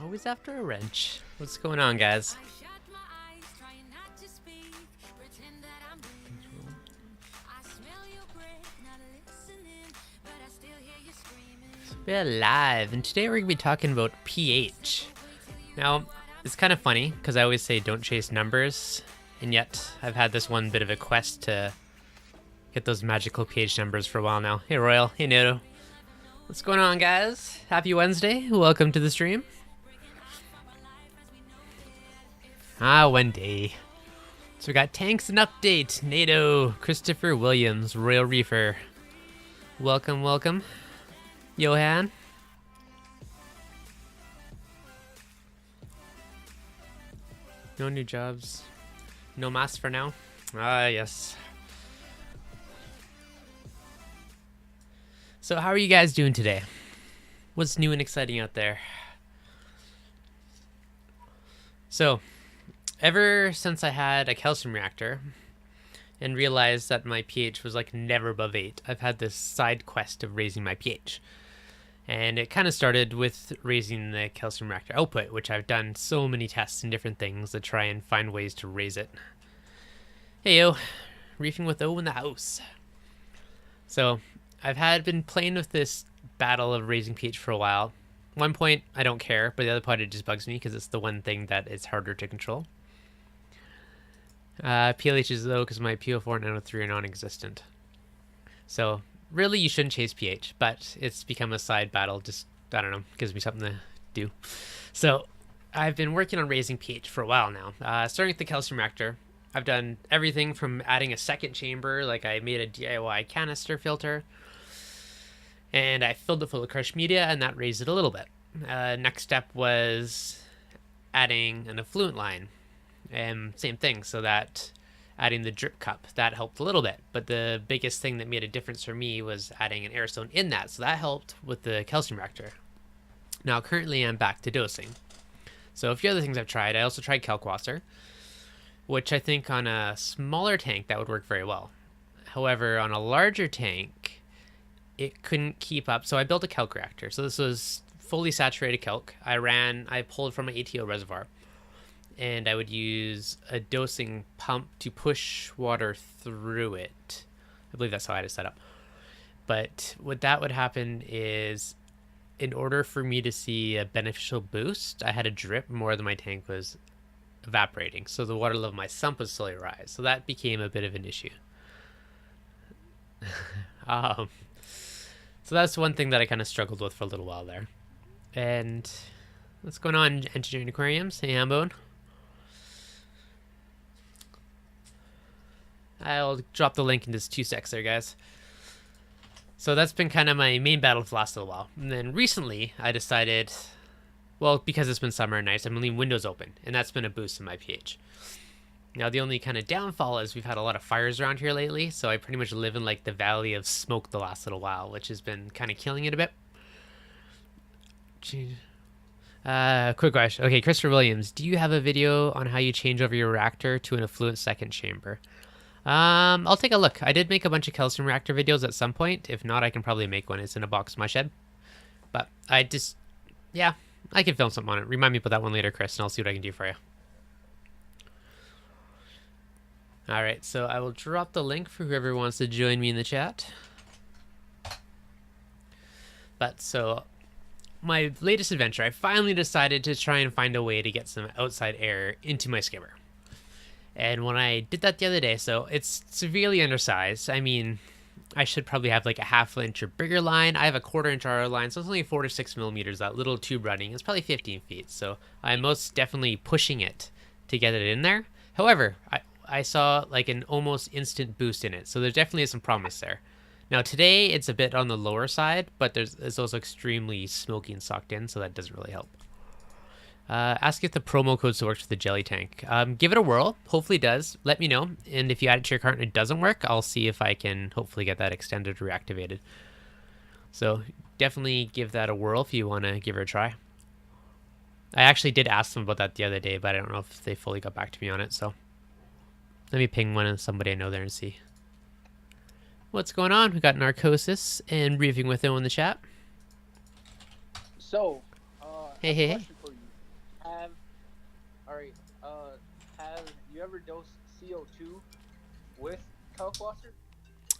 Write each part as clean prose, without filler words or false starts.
Always after a wrench. What's going on, guys? We're live, and today we're going to be talking about pH. Now, it's kind of funny, because I always say don't chase numbers, and yet I've had this one bit of a quest to get those magical pH numbers for a while now. Hey Royal, hey Nato. What's going on, guys? Happy Wednesday, welcome to the stream. Wendy. So we got tanks and update. Nato, Christopher Williams, Royal Reefer. Welcome, welcome. Johan. No new jobs. No mass for now. Yes. So how are you guys doing today? What's new and exciting out there? So, ever since I had a calcium reactor and realized that my pH was like never above 8, I've had this side quest of raising my pH. And it kind of started with raising the calcium reactor output, which I've done so many tests and different things to try and find ways to raise it. Hey yo, reefing with O in the house. So I've been playing with this battle of raising pH for a while. One point I don't care, but the other point it just bugs me because it's the one thing that is harder to control. PLH is low because my PO4 and NO3 are non-existent. So really, you shouldn't chase pH, but it's become a side battle. Just, I don't know, gives me something to do. So I've been working on raising pH for a while now. Starting with the calcium reactor, I've done everything from adding a second chamber, like I made a DIY canister filter, and I filled it full of crushed media, and that raised it a little bit. Next step was adding an effluent line, and same thing, so that adding the drip cup, that helped a little bit. But the biggest thing that made a difference for me was adding an air stone in that, so that helped with the calcium reactor. Now currently I'm back to dosing. So a few other things I've tried. I also tried Saltwater, which I think on a smaller tank that would work very well. However, on a larger tank, it couldn't keep up. So I built a calc reactor. So this was fully saturated calc. I pulled from an ATO reservoir, and I would use a dosing pump to push water through it. I believe that's how I had it set up. But what that would happen is, in order for me to see a beneficial boost, I had to drip more than my tank was evaporating. So the water level of my sump would slowly rise. So that became a bit of an issue. So that's one thing that I kind of struggled with for a little while there. And what's going on, Engineering Aquariums? Hey, Hambone. I'll drop the link in just 2 secs there, guys. So that's been kind of my main battle for the last little while. And then recently, I decided, well, because it's been summer and nice, I'm leaving windows open. And that's been a boost in my pH. Now, the only kind of downfall is we've had a lot of fires around here lately. So I pretty much live in like the valley of smoke the last little while, which has been kind of killing it a bit. Quick question. Okay, Christopher Williams, do you have a video on how you change over your reactor to an effluent second chamber? I'll take a look. I did make a bunch of calcium reactor videos at some point. If not, I can probably make one. It's in a box in my shed. But I can film something on it. Remind me about that one later, Chris, and I'll see what I can do for you. Alright, so I will drop the link for whoever wants to join me in the chat. But so, my latest adventure, I finally decided to try and find a way to get some outside air into my skimmer. And when I did that the other day, so it's severely undersized. I mean, I should probably have like a 1/2 inch or bigger line. I have a 1/4 inch RO line, so it's only 4 to 6 millimeters, that little tube running. It's probably 15 feet, so I'm most definitely pushing it to get it in there. However, I saw like an almost instant boost in it, so there definitely is some promise there. Now today, it's a bit on the lower side, but it's also extremely smoky and socked in, so that doesn't really help. Ask if the promo code still works for the jelly tank. Give it a whirl. Hopefully it does. Let me know. And if you add it to your cart and it doesn't work, I'll see if I can hopefully get that extended or reactivated. So definitely give that a whirl if you want to give it a try. I actually did ask them about that the other day, but I don't know if they fully got back to me on it. So let me ping somebody I know there and see. What's going on? We got Narcosis and Reefing with him in the chat. So, hey. for you. ever dosed CO2 with Kalkwasser?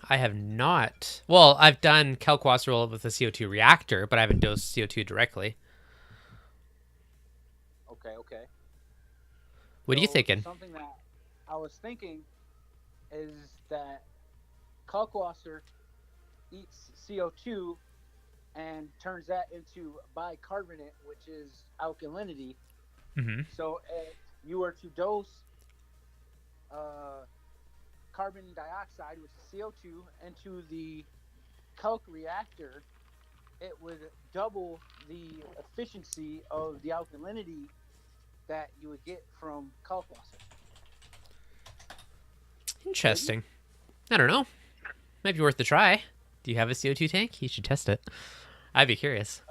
I have not. Well, I've done Kalkwasser with a CO2 reactor, but I haven't dosed CO2 directly. Okay, okay. What are you thinking? Something that I was thinking is that Kalkwasser eats CO2 and turns that into bicarbonate, which is alkalinity. Mm-hmm. So if you were to dose carbon dioxide, which is CO2, into the calc reactor, it would double the efficiency of the alkalinity that you would get from Kalkwasser. Interesting. Maybe? I don't know. Might be worth a try. Do you have a CO2 tank? You should test it. I'd be curious.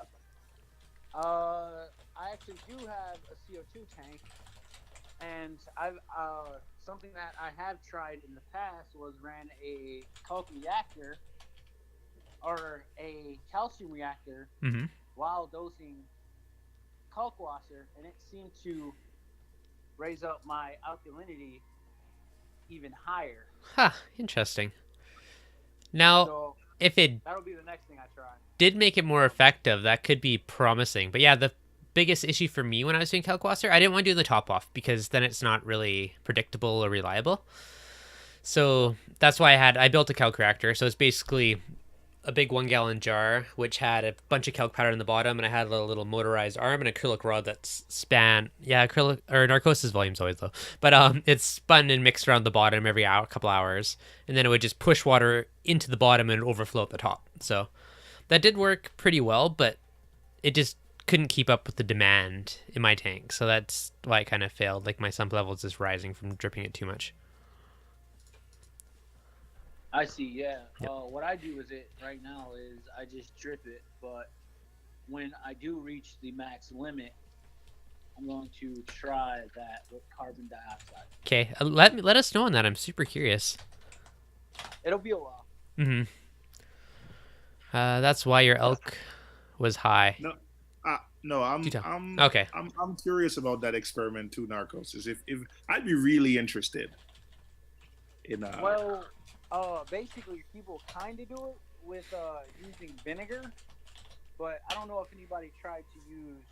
I actually do have a CO2 tank, and I've something that I have tried in the past was ran a calc reactor or a calcium reactor Mm-hmm. while dosing Kalkwasser, and it seemed to raise up my alkalinity even higher. Huh, interesting. Now, So if it that'll be the next thing I try. did make it more effective, that could be promising. But yeah, the biggest issue for me when I was doing Kalkwasser, I didn't want to do the top off because then it's not really predictable or reliable. So that's why I built a calc reactor. So it's basically a big 1 gallon jar, which had a bunch of calc powder in the bottom, and I had a little motorized arm and acrylic rod that's acrylic or Narcosis volume's always low, but it's spun and mixed around the bottom every hour, couple hours, and then it would just push water into the bottom and overflow at the top. So that did work pretty well, but it just couldn't keep up with the demand in my tank. So that's why it kind of failed. Like my sump level is just rising from dripping it too much. I see, yeah. Yep. What I do with it right now is I just drip it, but when I do reach the max limit, I'm going to try that with carbon dioxide. Okay, let us know on that. I'm super curious. It'll be a while. Mm-hmm. That's why your elk was high. No, okay. I'm curious about that experiment too, Narcosis. If I'd be really interested in. Well, basically, people kind of do it with using vinegar, but I don't know if anybody tried to use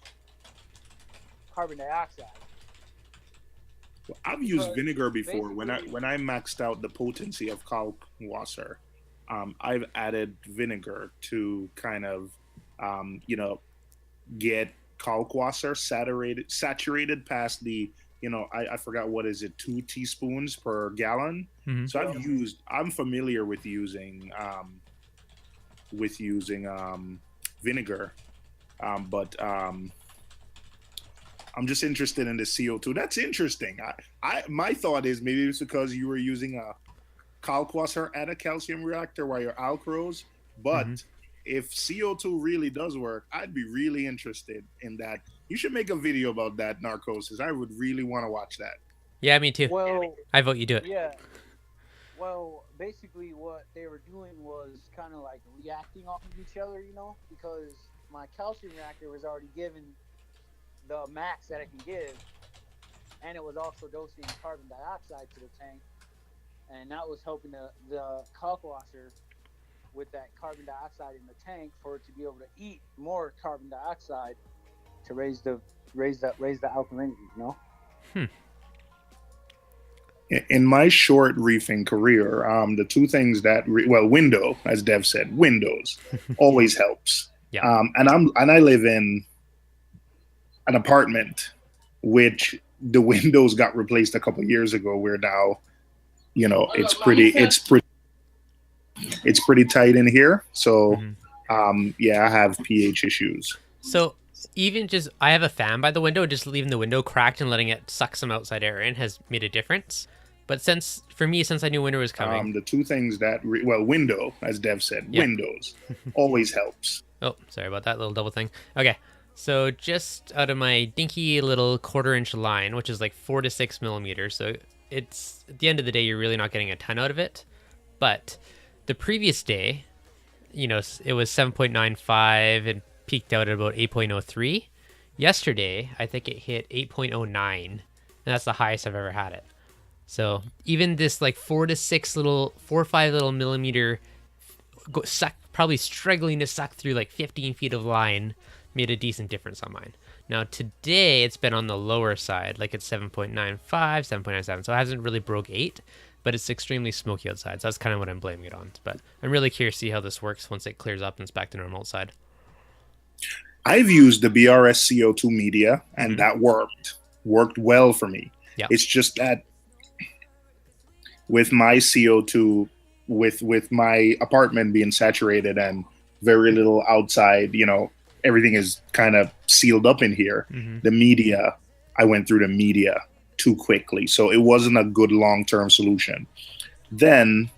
carbon dioxide. Well, I've used vinegar before. When I maxed out the potency of Kalkwasser, I've added vinegar to kind of, get Kalkwasser saturated past the, I forgot what is it, 2 teaspoons per gallon. Mm-hmm. So I'm familiar with using vinegar, but I'm just interested in the CO2. That's interesting. My thought is maybe it's because you were using a Kalkwasser at a calcium reactor while your alk rose, but if CO2 really does work, I'd be really interested in that. You should make a video about that, Narcosis. I would really want to watch that. Yeah, me too. Well, I vote you do it. Yeah. Well, basically what they were doing was kind of like reacting off of each other, because my calcium reactor was already given the max that it can give, and it was also dosing carbon dioxide to the tank, and that was helping the Kalkwasser with that carbon dioxide in the tank for it to be able to eat more carbon dioxide to raise the alkalinity, In my short reefing career, the two things that window, as Dev said, windows always helps. Yeah. And I live in an apartment which the windows got replaced a couple of years ago. Where now, it's pretty tight in here. So, I have pH issues. So even I have a fan by the window, just leaving the window cracked and letting it suck some outside air in has made a difference. But since I knew winter was coming, the two things that window, as Dev said, windows always helps. Oh, sorry about that little double thing. Okay, so just out of my dinky little 1/4-inch line, which is like 4 to 6 millimeters. So it's at the end of the day, you're really not getting a ton out of it. But the previous day, it was 7.95 and peaked out at about 8.03. Yesterday, I think it hit 8.09, and that's the highest I've ever had it. So even this like 4 or 5 little millimeter, probably struggling to suck through like 15 feet of line, made a decent difference on mine. Now today it's been on the lower side, like it's 7.95, 7.97, so it hasn't really broke 8, but it's extremely smoky outside, so that's kind of what I'm blaming it on. But I'm really curious to see how this works once it clears up and it's back to normal outside. I've used the BRS CO2 media, and that worked well for me. Yeah. It's just that with my CO2, with my apartment being saturated and very little outside, everything is kind of sealed up in here. The media, I went through the media too quickly, so it wasn't a good long-term solution. Then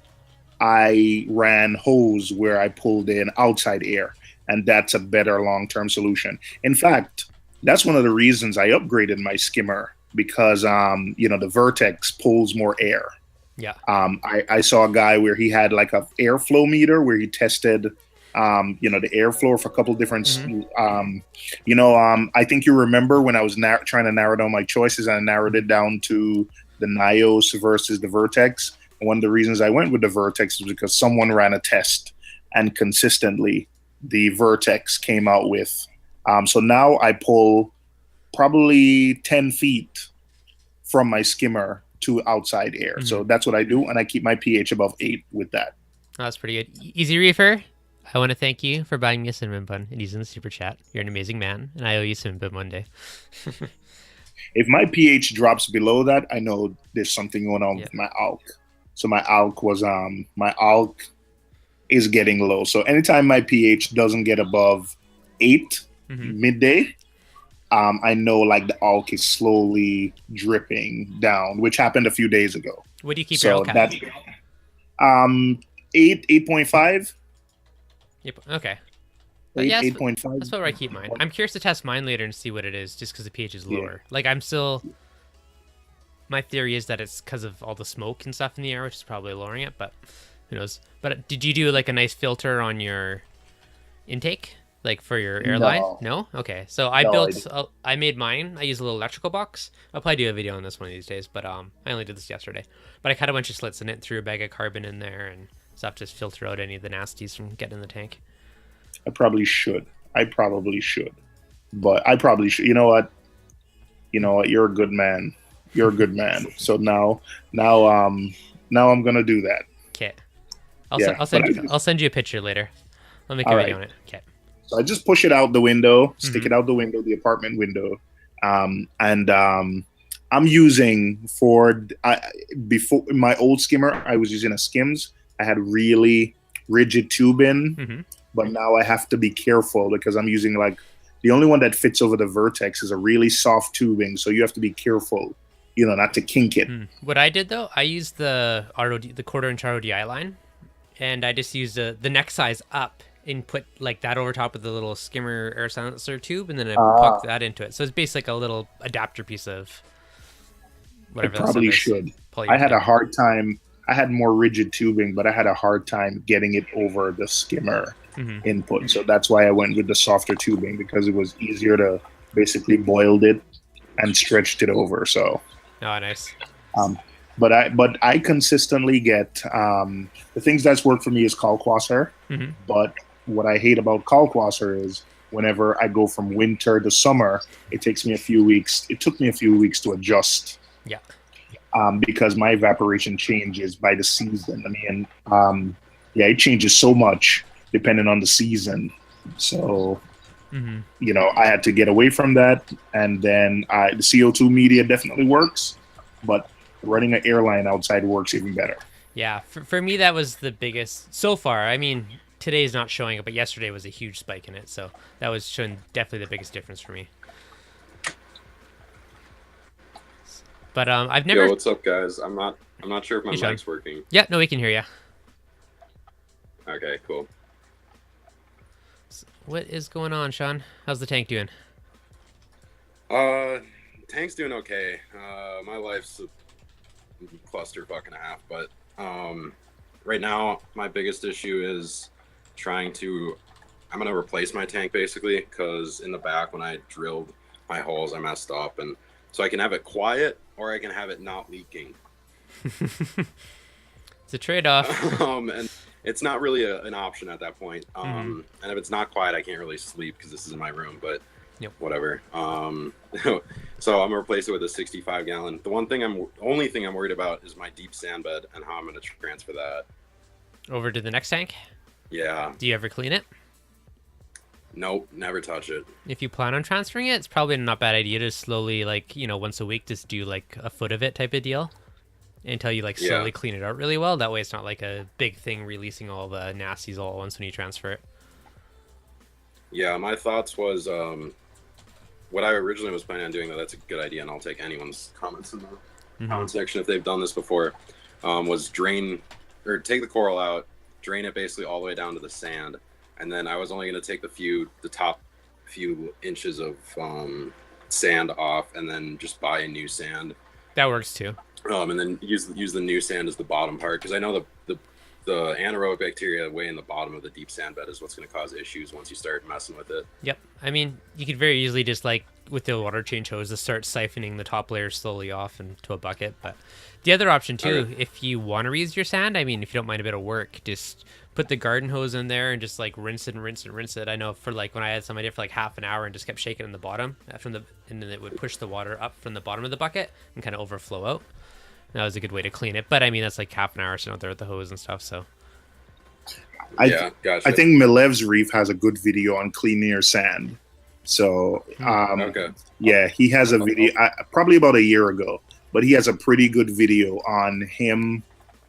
I ran hose where I pulled in outside air, and that's a better long-term solution. In fact, that's one of the reasons I upgraded my skimmer, because the Vertex pulls more air. Yeah. I saw a guy where he had like a airflow meter where he tested the airflow for a couple different I think you remember when I was trying to narrow down my choices, and I narrowed it down to the Nios versus the Vertex. And one of the reasons I went with the Vertex was because someone ran a test, and consistently the Vertex came out with so now I pull probably 10 feet from my skimmer to outside air. So that's what I do, and I keep my pH above 8 with that. Oh, that's pretty good. Easy Reefer, I want to thank you for buying me a cinnamon bun and using the super chat. You're an amazing man, and I owe you cinnamon bun one day. If my pH drops below that, I know there's something going on with my alk. So my alk is getting low. So anytime my pH doesn't get above 8 midday, I know like the alk is slowly dripping down, which happened a few days ago. What do you keep your alk at? 8.5. Yep. Okay. 8.5. That's where I keep mine. I'm curious to test mine later and see what it is, just because the pH is lower. Like my theory is that it's because of all the smoke and stuff in the air, which is probably lowering it, but who knows. But did you do like a nice filter on your intake? Like for your airline? No? Okay. So I made mine. I use a little electrical box. I'll probably do a video on this one of these days, but I only did this yesterday. But I cut a bunch of slits in it, threw a bag of carbon in there, and stuff to filter out any of the nasties from getting in the tank. I probably should. But I probably should. You know what? You're a good man. So now I'm gonna do that. Okay. I'll send you a picture later. I'll make a video on it. Okay. So I just push it out the window, stick it out the window, the apartment window, and I'm using before my old skimmer, I was using a Skims. I had really rigid tubing, but now I have to be careful because I'm using like the only one that fits over the Vertex is a really soft tubing, so you have to be careful, not to kink it. What I did though, I used the quarter-inch RODI line, and I just used the neck size up and put like that over top of the little skimmer air silencer tube, and then I plugged that into it. So it's basically like a little adapter piece of whatever. I probably should. I had a hard time. I had more rigid tubing, but I had a hard time getting it over the skimmer input. So that's why I went with the softer tubing, because it was easier to basically boiled it and stretched it over. So. Oh, nice. But I consistently get the things that's worked for me is kalkwasser. But what I hate about kalkwasser is whenever I go from winter to summer, it takes me a few weeks. It took me a few weeks to adjust. Yeah. Because my evaporation changes by the season. I mean, it changes so much depending on the season. So, I had to get away from that. And then the CO2 media definitely works, but running an airline outside works even better. Yeah, for me, that was the biggest so far. I mean, today's not showing it, but yesterday was a huge spike in it. So that was showing definitely the biggest difference for me. But I've never. Yo, what's up, guys? I'm not sure if my mic's working. Yeah, no, we can hear you. Okay, cool. So what is going on, Sean? How's the tank doing? Tank's doing okay. My life's a clusterfuck and a half, but right now my biggest issue is I'm gonna replace my tank basically, because in the back when I drilled my holes I messed up, and so I can have it quiet or I can have it not leaking. It's a trade-off. And it's not really an option at that point. And if it's not quiet, I can't really sleep because this is in my room. But whatever. So I'm gonna replace it with a 65-gallon. The only thing I'm worried about is my deep sand bed and how I'm gonna transfer that Over to the next tank. Yeah. Do you ever clean it? Nope, never touch it. If you plan on transferring it, it's probably not a bad idea to slowly, like, you know, once a week, just do like a foot of it type of deal until you like slowly clean it out really well. That way it's not like a big thing releasing all the nasties all at once when you transfer it. Yeah, my thoughts was what I originally was planning on doing, though that's a good idea, and I'll take anyone's comments in the comment section if they've done this before, was take the coral out, drain it basically all the way down to the sand, and then I was only going to take the top few inches of sand off, and then just buy a new sand. That works too. And then use the new sand as the bottom part, because I know the anaerobic bacteria way in the bottom of the deep sand bed is what's going to cause issues once you start messing with it. Yep. I mean, you could very easily just like with the water change hose to start siphoning the top layer slowly off into a bucket. But the other option too, if you want to reuse your sand, I mean, if you don't mind a bit of work, just put the garden hose in there and just like rinse it and rinse and rinse it. I know for like when I had some, I did for like half an hour and just kept shaking in the bottom and then it would push the water up from the bottom of the bucket and kind of overflow out. That was a good way to clean it. But I mean, that's like half an hour sitting out there with the hose and stuff. So I think Milev's Reef has a good video on cleaning your sand. So yeah, he has a video probably about a year ago, but he has a pretty good video on him.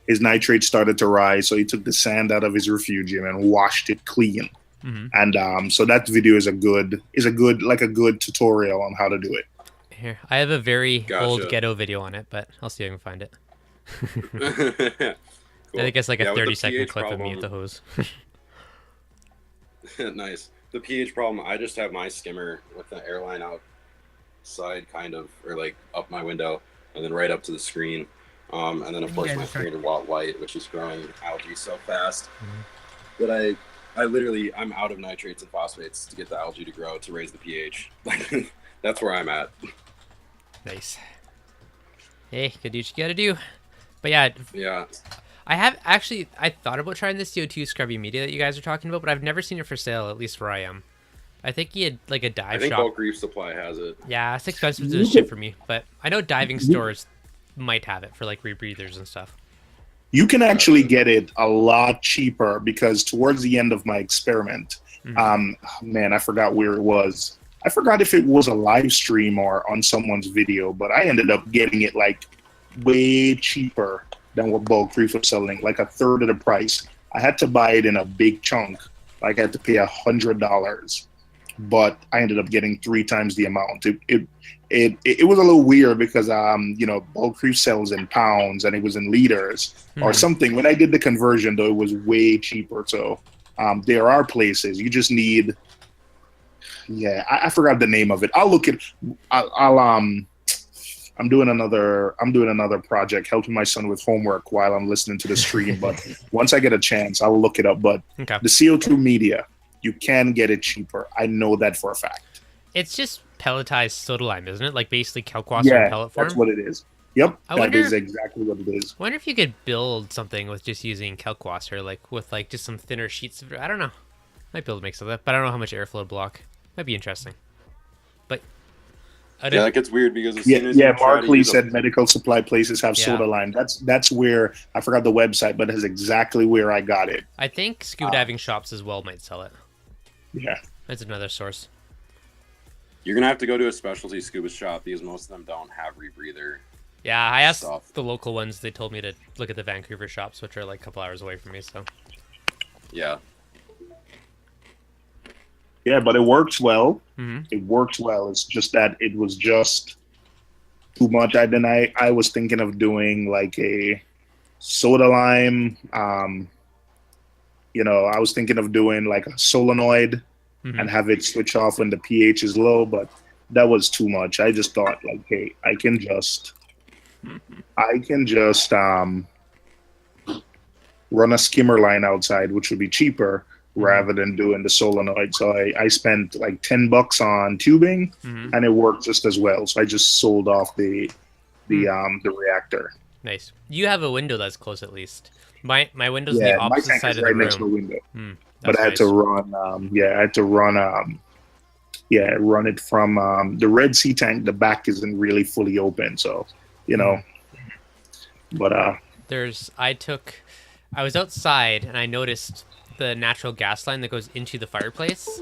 His nitrates started to rise, so he took the sand out of his refugium and washed it clean. And so that video is a good tutorial on how to do it. Here, I have a very old ghetto video on it, but I'll see if I can find it. Cool. I think it's like a 30-second clip of me at the hose. Nice. The pH problem, I just have my skimmer with the airline outside kind of, or like up my window, and then right up to the screen. And then of course my 300-watt light, which is growing algae so fast that I'm out of nitrates and phosphates to get the algae to grow to raise the pH. That's where I'm at. Nice. Hey, gotta do what you gotta do. But yeah. I thought about trying the CO2 scrubby media that you guys are talking about, but I've never seen it for sale, at least where I am. I think he had like a dive shop. I think bulk Reef Supply has it. Yeah, it's expensive to ship for me, but I know diving stores might have it for like rebreathers and stuff. You can actually get it a lot cheaper because towards the end of my experiment, I forgot where it was. I forgot if it was a live stream or on someone's video, but I ended up getting it like way cheaper than what bulk Reef was selling, like a third of the price. I had to buy it in a big chunk. Like I had to pay $100, but I ended up getting 3 times the amount. It was a little weird because bulk Reef sells in pounds and it was in liters or something. When I did the conversion, though, it was way cheaper. So there are places you just need. Yeah, I forgot the name of it. I'll look it. I'm doing another project, helping my son with homework while I'm listening to the stream. But once I get a chance, I'll look it up. But the CO2 media, you can get it cheaper. I know that for a fact. It's just pelletized soda lime, isn't it? Like basically kalkwasser in pellet form? That's what it is. Yep, that is exactly what it is. I wonder if you could build something with just using kalkwasser, like with like just some thinner sheets of it. I don't know. Might be able to make some of that, but I don't know how much airflow block. Might be interesting. But that gets weird because as soon as Mark Lee said medical supply places have soda lime. That's where I forgot the website, but that's exactly where I got it. I think scuba diving shops as well might sell it. Yeah, that's another source. You're gonna have to go to a specialty scuba shop because most of them don't have rebreather. Yeah, I asked the local ones. They told me to look at the Vancouver shops, which are like a couple hours away from me. So yeah. Yeah, but it works well. It works well. It's just that it was just too much. I was thinking of doing like a soda lime. I was thinking of doing like a solenoid and have it switch off when the pH is low, but that was too much. I just thought like, hey, I can just run a skimmer line outside, which would be cheaper rather than doing the solenoid. So I spent like $10 on tubing and it worked just as well. So I just sold off the reactor. Nice. You have a window that's close at least. My window's Yeah, the my opposite tank side is of the right next to the room. window. But That's I had nice. to run. I had to run. Run it from the Red Sea tank. The back isn't really fully open, so you know. But I was outside and I noticed the natural gas line that goes into the fireplace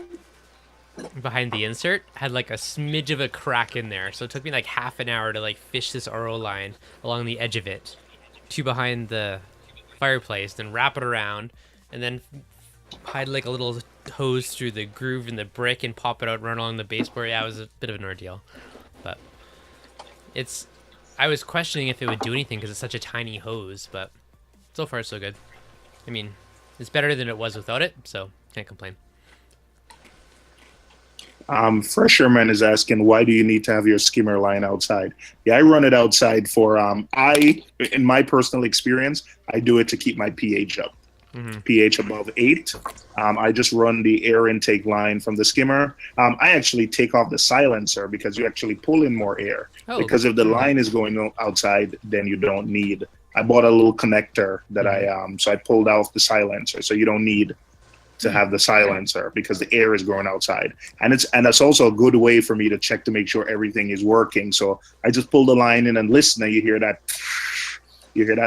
behind the insert had like a smidge of a crack in there. So it took me like half an hour to like fish this RO line along the edge of it to behind the fireplace, then wrap it around, and then hide like a little hose through the groove in the brick and pop it out and run along the baseboard. Yeah, it was a bit of an ordeal. But I was questioning if it would do anything because it's such a tiny hose, but so far so good. I mean, it's better than it was without it, so can't complain. Fresherman is asking, why do you need to have your skimmer line outside? Yeah, I run it outside for in my personal experience, I do it to keep my pH up. pH above 8. I just run the air intake line from the skimmer. I actually take off the silencer because you actually pull in more air. Because if the line is going outside, then you don't need. I bought a little connector that so I pulled off the silencer, so you don't need to have the silencer because the air is going outside, and that's also a good way for me to check to make sure everything is working. So I just pull the line in and listen, and you hear that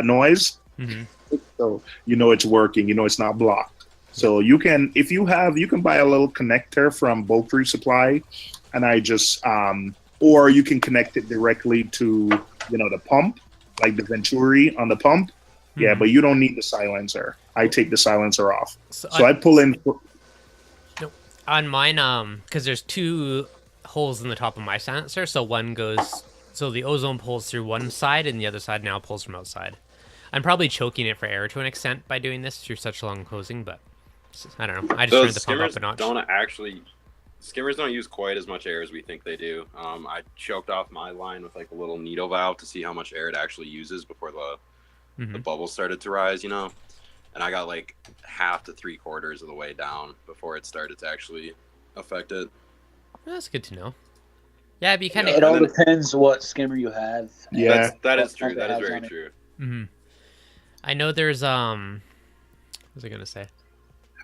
noise. So you know it's working. You know it's not blocked. So you can, if you can buy a little connector from Bulk Reef Supply, and I just or you can connect it directly to the pump, like the Venturi on the pump. Yeah, but you don't need the silencer. I take the silencer off. So I pull in. On mine, because there's 2 holes in the top of my silencer, so the ozone pulls through one side and the other side now pulls from outside. I'm probably choking it for air to an extent by doing this through such long hosing, but I don't know. I just turned the pump up a notch. Skimmers don't use quite as much air as we think they do. I choked off my line with like a little needle valve to see how much air it actually uses before the bubbles started to rise, and I got like half to 3/4 of the way down before it started to actually affect it. That's good to know. Yeah, it'd be kind of. It all depends what skimmer you have. Yeah, that is true. That is very true. I know there's what was I gonna say?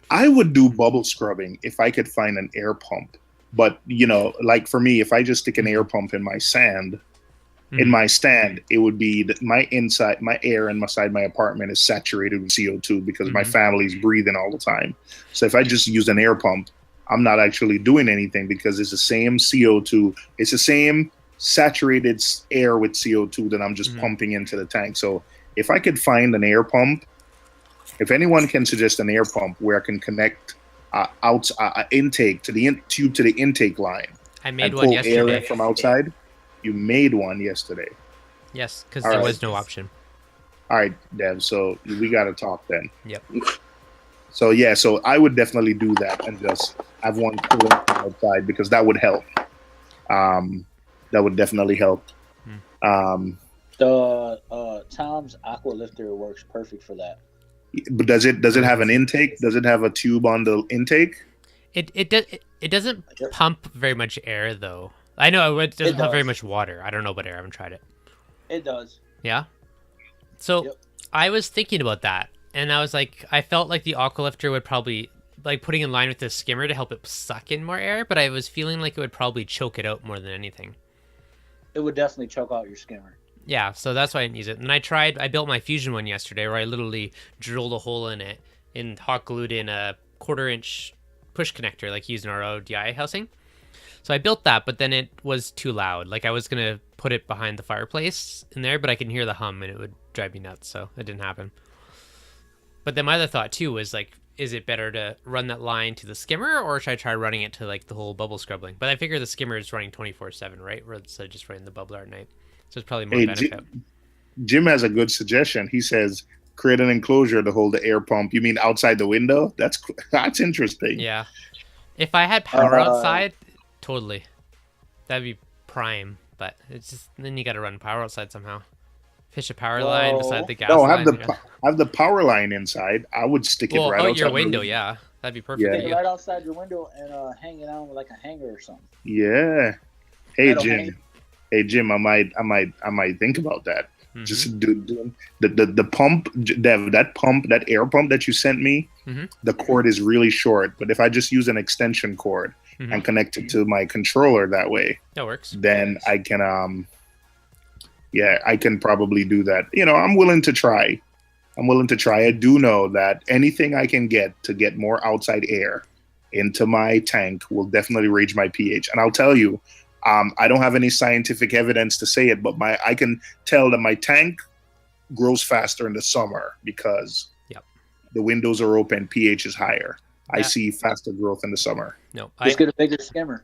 I would do bubble scrubbing if I could find an air pump, but like for me, if I just stick an air pump in my sand. In my stand, it would be that my air inside my apartment is saturated with CO2 because my family's breathing all the time. So if I just use an air pump, I'm not actually doing anything because it's the same CO2. It's the same saturated air with CO2 that I'm just pumping into the tank. So if I could find an air pump, if anyone can suggest an air pump where I can connect intake to the tube to the intake line, I made one yesterday. Air in from outside. You made one yesterday. Yes, because there was no option. All right, Dev. So we got to talk then. Yep. So I would definitely do that and just have one cooling from outside because that would help. That would definitely help. The Tom's Aqua Lifter works perfect for that. But does it have an intake? Does it have a tube on the intake? It doesn't pump very much air though. I know it doesn't have very much water. I don't know about air. I haven't tried it. It does. Yeah? So I was thinking about that, and I was like, I felt like the aqua lifter would probably, like putting in line with the skimmer to help it suck in more air, but I was feeling like it would probably choke it out more than anything. It would definitely choke out your skimmer. Yeah, so that's why I didn't use it. And I built my Fusion one yesterday where I literally drilled a hole in it and hot glued in a 1/4-inch push connector like using our ODI housing. So I built that, but then it was too loud. Like I was going to put it behind the fireplace in there, but I can hear the hum and it would drive me nuts. So it didn't happen. But then my other thought too was like, is it better to run that line to the skimmer or should I try running it to like the whole bubble scrubbing? But I figure the skimmer is running 24/7, right? Instead of just running the bubbler at night. So it's probably more benefit. Jim has a good suggestion. He says, create an enclosure to hold the air pump. You mean outside the window? That's interesting. Yeah. If I had power outside, totally. That'd be prime. But it's just then you got to run power outside somehow. Fish a power line beside the gas line. Have the power line inside. I would stick it right outside your window. Yeah, that'd be perfect. Yeah, right outside your window and hang it on with like a hanger or something. Yeah. Hey Jim. Hey Jim, I might think about that. Just do the pump, that air pump that you sent me. The cord is really short, but if I just use an extension cord and connect it to my controller that way, that works. Then I can I can probably do that. You know, I'm willing to try. I do know that anything I can get to get more outside air into my tank will definitely raise my pH. And I'll tell you, I don't have any scientific evidence to say it, but I can tell that my tank grows faster in the summer because the windows are open, pH is higher. I see faster growth in the summer. No, just get a bigger skimmer.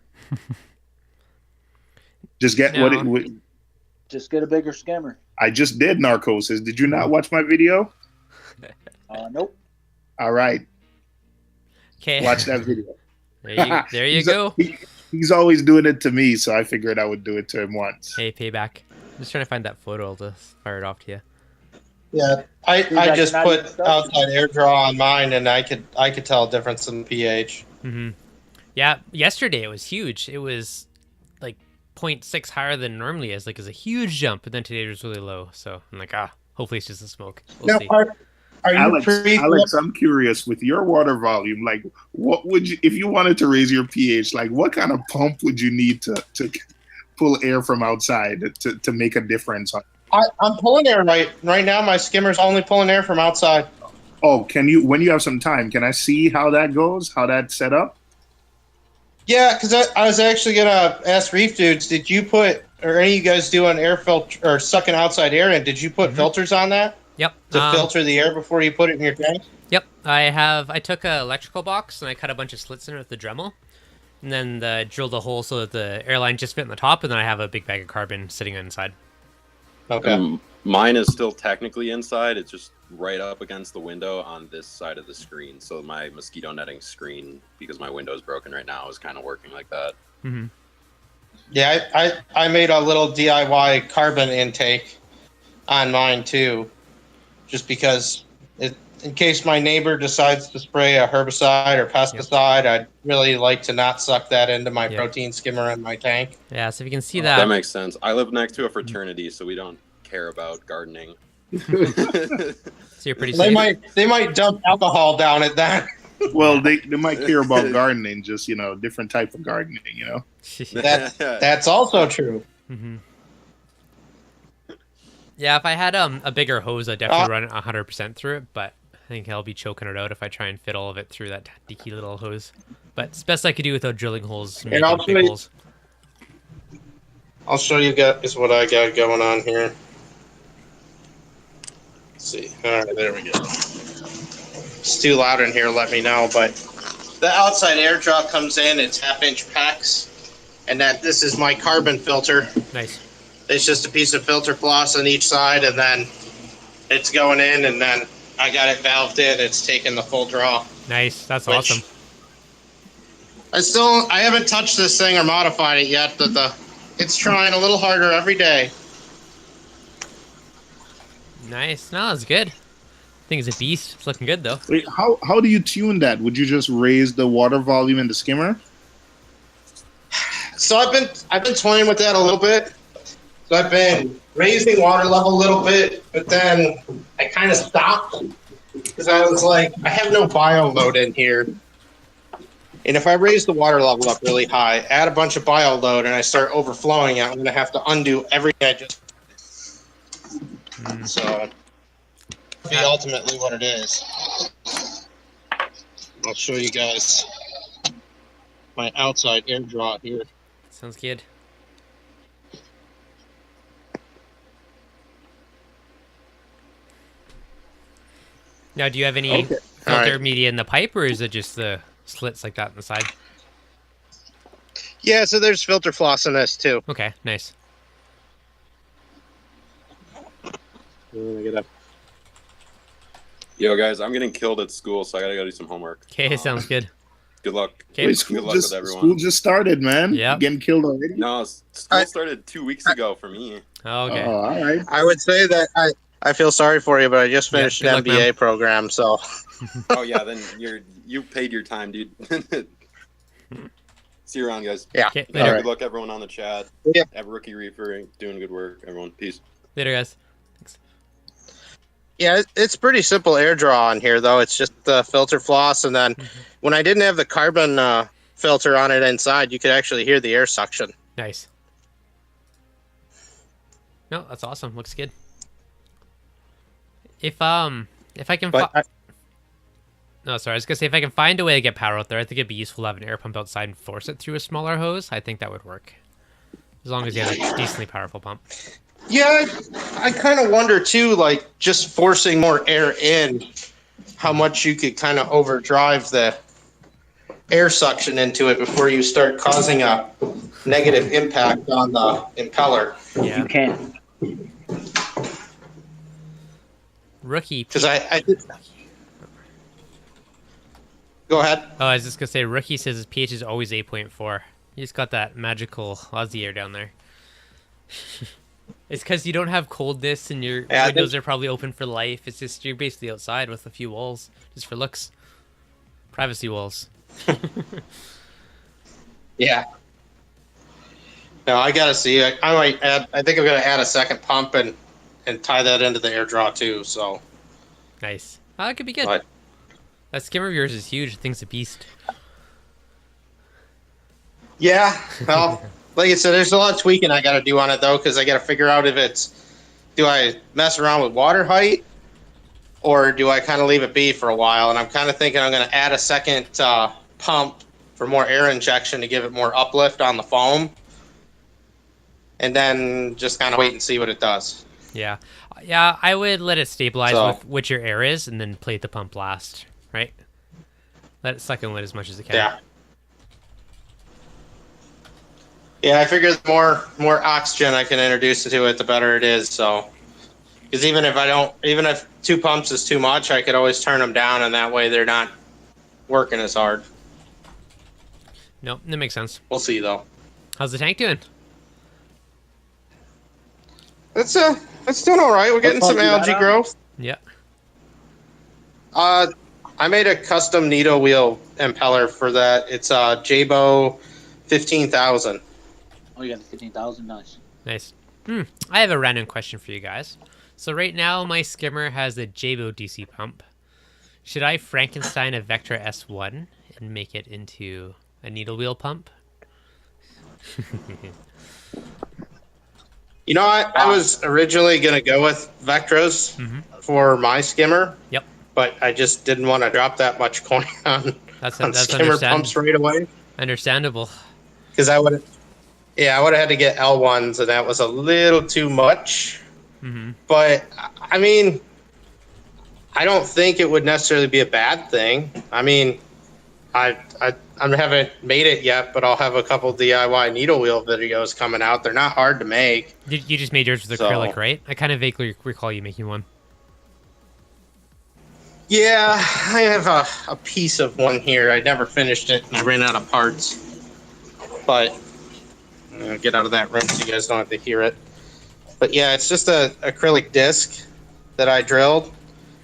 Just get Just get a bigger skimmer. I just did, Narcosis. Did you not watch my video? Nope. All right. Okay. Watch that video. There you go. He's always doing it to me, so I figured I would do it to him once. Hey, payback. I'm just trying to find that photo to fire it off to you. Yeah, I just put outside air draw on mine, and I could tell a difference in pH. Yeah, yesterday it was huge. It was like 0.6 higher than it normally is. Like, it's a huge jump, but then today it was really low. So I'm like, hopefully it's just the smoke. We'll see. Are you Alex, I'm curious, with your water volume, like, what would you, if you wanted to raise your pH, like, what kind of pump would you need to pull air from outside to make a difference? I'm pulling air right now. My skimmer's only pulling air from outside. Oh, can you, when you have some time, can I see how that goes, how that's set up? Yeah, because I was actually going to ask ReefDudes, did you put, or any of you guys doing air filter, or sucking outside air in, did you put filters on that? Yep. To filter the air before you put it in your tank? Yep. I took an electrical box and I cut a bunch of slits in it with the Dremel. And then drilled a hole so that the airline just fit in the top, and then I have a big bag of carbon sitting inside. Okay. Mine is still technically inside. It's just right up against the window on this side of the screen. So my mosquito netting screen, because my window is broken right now, is kind of working like that. Yeah, I made a little DIY carbon intake on mine too, just because in case my neighbor decides to spray a herbicide or pesticide, I'd really like to not suck that into my protein skimmer in my tank. Yeah, so if you can see that. That makes sense. I live next to a fraternity, so we don't care about gardening. So you're pretty safe. They might dump alcohol down at that. Well, they might care about gardening, just, different type of gardening, That's also true. Yeah, if I had a bigger hose, I'd definitely run it 100% through it, but I think I'll be choking it out if I try and fit all of it through that dinky little hose. But it's best I could do without drilling holes. And I'll show you guys what I got going on here. Let's see. All right, there we go. It's too loud in here, let me know. But the outside air drop comes in, it's 1/2-inch packs. And this is my carbon filter. Nice. It's just a piece of filter floss on each side, and then it's going in, and then I got it valved in. It's taking the full draw. Nice. That's awesome. I haven't touched this thing or modified it yet, but it's trying a little harder every day. Nice. No, it's good. Thing's a beast. It's looking good though. Wait, how do you tune that? Would you just raise the water volume in the skimmer? So I've been toying with that a little bit. So I've been raising water level a little bit, but then I kind of stopped because I was like, I have no bio load in here. And if I raise the water level up really high, add a bunch of bio load, and I start overflowing it, I'm going to have to undo everything I just... So that'll be ultimately what it is. I'll show you guys my outside air draw here. Sounds good. Now, do you have any filter media in the pipe, or is it just the slits like that on the side? Yeah, so there's filter floss in this too. Okay, nice. Yo, guys, I'm getting killed at school, so I gotta go do some homework. Okay, sounds good. Good luck. Okay. Good luck with everyone. School just started, man. Yeah. Getting killed already? No, school started 2 weeks ago for me. Oh, okay. Oh, all right. I would say that I feel sorry for you, but I just finished good an luck, MBA man. program, so... Oh yeah, then you paid your time, dude. See you around, guys. Yeah. Okay, Yeah, later. good luck, everyone on the chat. Yeah. Have Rookie Reefer doing good work, everyone. Peace. Later, guys. Thanks. Yeah, it's pretty simple air draw on here, though. It's just the filter floss, and then when I didn't have the carbon filter on it inside, you could actually hear the air suction. Nice. No, that's awesome. Looks good. If I can, no, sorry, I was gonna say if I can find a way to get power out there, I think it'd be useful to have an air pump outside and force it through a smaller hose. I think that would work, as long as you have a decently powerful pump. Yeah, I kind of wonder too, like just forcing more air in, how much you could kind of overdrive the air suction into it before you start causing a negative impact on the impeller. Yeah. You can. Rookie. Because I go ahead. Oh, I was just gonna say, Rookie says his pH is always 8.4. You just got that magical Aussie air down there. It's because you don't have coldness and your windows are probably open for life. It's just you're basically outside with a few walls, just for looks. Privacy walls. Yeah. No, I gotta see. I might add. I think I'm gonna add a second pump and tie that into the air draw too. So Nice. Oh, that could be good. But- That skimmer of yours is huge. The thing's a beast. yeah. Well, like I said, there's a lot of tweaking I gotta do on it though, because I gotta figure out if do I mess around with water height, or do I kind of leave it be for a while? And I'm kind of thinking I'm gonna add a second pump for more air injection to give it more uplift on the foam, and then just kind of wait and see what it does. Yeah. Yeah, I would let it stabilize So- with what your air is and then plate the pump last, right? Let it suck inlet as much as it can. Yeah. Yeah, I figure the more oxygen I can introduce to it, the better it is. So, because even if 2 pumps is too much, I could always turn them down, and that way they're not working as hard. No, that makes sense. We'll see though. How's the tank doing? It's doing all right. We're getting some algae growth. Yeah. I made a custom needle wheel impeller for that. It's a Jabo 15,000. Oh, you got the 15,000. Nice. Nice. I have a random question for you guys. So right now my skimmer has a Jabo DC pump. Should I Frankenstein a Vector S1 and make it into a needle wheel pump? You know, I was originally going to go with Vectros for my skimmer. Yep. But I just didn't want to drop that much coin on skimmer pumps right away. Understandable. Because I would have had to get L1s, and that was a little too much. But, I mean, I don't think it would necessarily be a bad thing. I mean, I haven't made it yet, but I'll have a couple DIY needle wheel videos coming out. They're not hard to make. You just made yours with acrylic, right? I kind of vaguely recall you making one. Yeah, I have a piece of one here. I never finished it, and I ran out of parts. But I'm gonna get out of that room so you guys don't have to hear it. But yeah, it's just a acrylic disc that I drilled,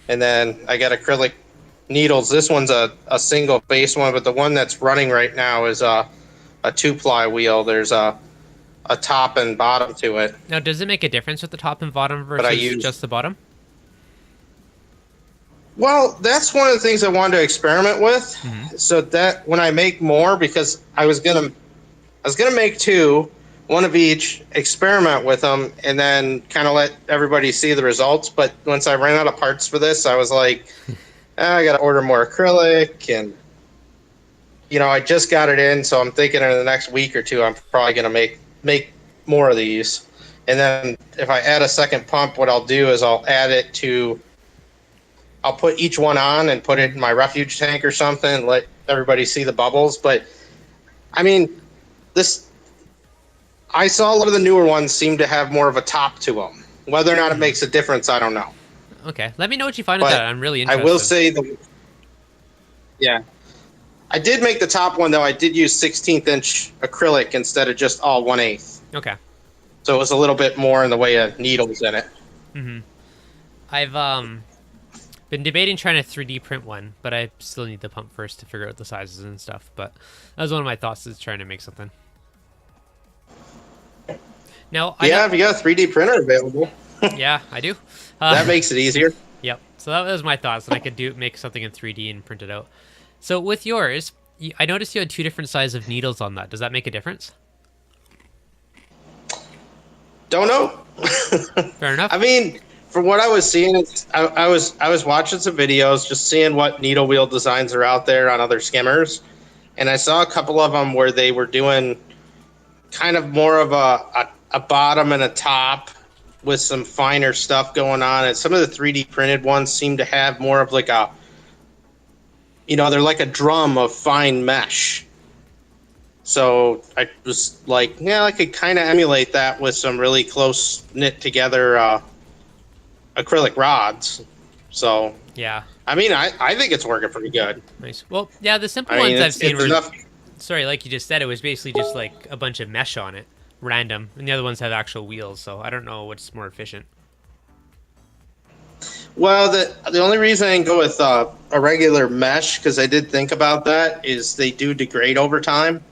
and then I got acrylic needles. This one's a single base one, but the one that's running right now is a 2-ply wheel. There's a top and bottom to it. Now, does it make a difference with the top and bottom versus just the bottom? Well, that's one of the things I wanted to experiment with. So that when I make more, because I was gonna make 2, one of each, experiment with them, and then kind of let everybody see the results. But once I ran out of parts for this, I was like, I got to order more acrylic, and I just got it in, so I'm thinking in the next week or 2, I'm probably gonna make more of these. And then if I add a second pump, what I'll do is I'll put each one on and put it in my refuge tank or something, and let everybody see the bubbles. But I mean, I saw a lot of the newer ones seem to have more of a top to them. Whether or not it makes a difference, I don't know. Okay, let me know what you find with that. I'm really interested. I will say I did make the top one, though. I did use 16th-inch acrylic instead of just all 1/8. Okay. So it was a little bit more in the way of needles in it. I've been debating trying to 3D print one, but I still need the pump first to figure out the sizes and stuff. But that was one of my thoughts, is trying to make something. Now, if you got a 3D printer available. Yeah, I do. That makes it easier. Yep. So that was my thoughts, and I could make something in 3D and print it out. So with yours, I noticed you had 2 different sizes of needles on that. Does that make a difference? Don't know. Fair enough. I mean, from what I was seeing, I was watching some videos, just seeing what needle wheel designs are out there on other skimmers, and I saw a couple of them where they were doing kind of more of a bottom and a top with some finer stuff going on, and some of the 3D printed ones seem to have more of like a, they're like a drum of fine mesh. So I was like, yeah, I could kind of emulate that with some really close knit together acrylic rods. So Yeah. I mean, I think it's working pretty good. Nice. Well, yeah, the simple I mean, ones I've seen were enough. sorry, like you just said, it was basically just like a bunch of mesh on it, random, and the other ones have actual wheels. So I don't know what's more efficient. Well, the only reason I didn't go with a regular mesh, because I did think about that, is they do degrade over time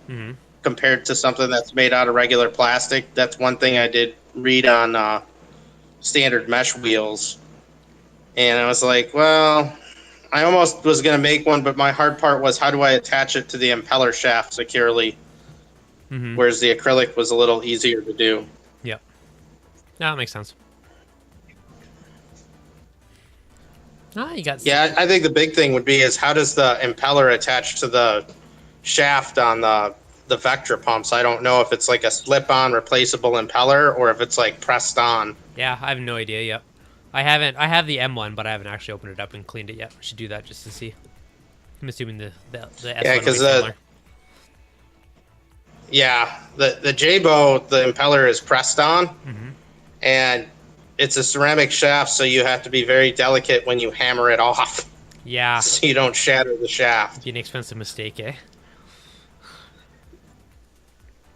compared to something that's made out of regular plastic. That's one thing I did read on standard mesh wheels. And I was like, well, I almost was going to make one, but my hard part was how do I attach it to the impeller shaft securely, whereas the acrylic was a little easier to do. Yep. No, that makes sense. Ah, you got. Yeah, I think the big thing would be is how does the impeller attach to the shaft on the Vectra pumps? I don't know if it's like a slip-on replaceable impeller or if it's like pressed on. Yeah, I have no idea yet. I have the M1, but I haven't actually opened it up and cleaned it yet. I should do that just to see. I'm assuming the S1 Yeah, will be because similar. the J-bow, the impeller is pressed on, and it's a ceramic shaft, so you have to be very delicate when you hammer it off. Yeah. So you don't shatter the shaft. Be an expensive mistake, eh?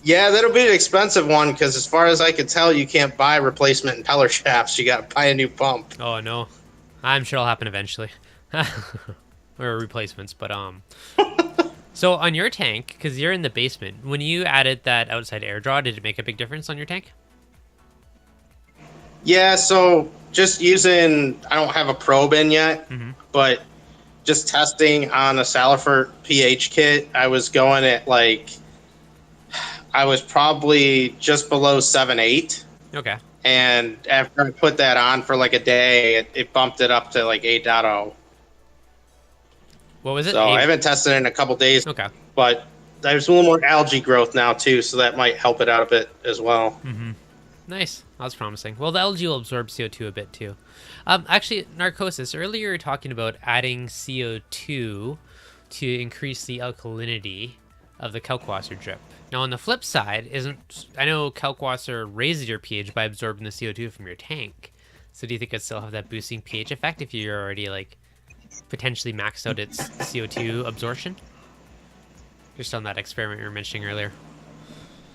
Yeah, that'll be an expensive one because, as far as I could tell, you can't buy replacement impeller shafts. You got to buy a new pump. Oh no, I'm sure it'll happen eventually, or replacements. But so on your tank, because you're in the basement, when you added that outside air draw, did it make a big difference on your tank? Yeah, so just using, I don't have a probe in yet, but just testing on a Saltwater pH kit, I was going at I was probably just below 7.8. Okay. And after I put that on for like a day, it bumped it up to like 8.0. What was it? So I haven't tested it in a couple days. Okay. But there's a little more algae growth now too, so that might help it out a bit as well. Nice. That's promising. Well, the algae will absorb CO2 a bit too. Actually, Narcosis, earlier you were talking about adding CO2 to increase the alkalinity of the kalkwasser drip. Now, on the flip side, I know kalkwasser raises your pH by absorbing the CO2 from your tank. So do you think it'd still have that boosting pH effect if you're already potentially maxed out its CO2 absorption? Just on that experiment you were mentioning earlier.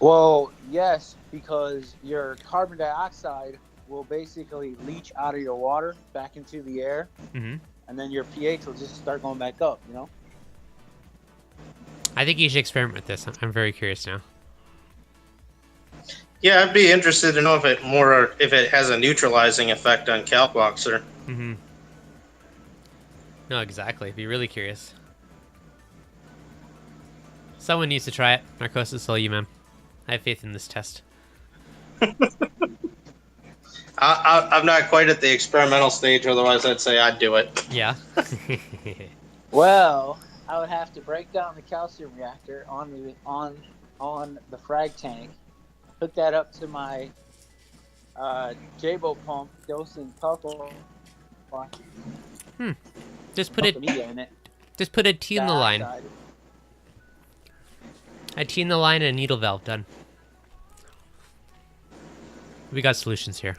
Well, yes, because your carbon dioxide will basically leach out of your water back into the air, and then your pH will just start going back up, I think you should experiment with this. I'm very curious now. Yeah, I'd be interested to know if it has a neutralizing effect on kalkwasser. No, exactly. Be really curious. Someone needs to try it. Narcosis, all you, man. I have faith in this test. I'm not quite at the experimental stage, otherwise I'd say I'd do it. Yeah. Well, I would have to break down the calcium reactor on the frag tank, hook that up to my J-bow pump, dosing couple. Just put a T in the line. A T in the line and a needle valve, done. We got solutions here.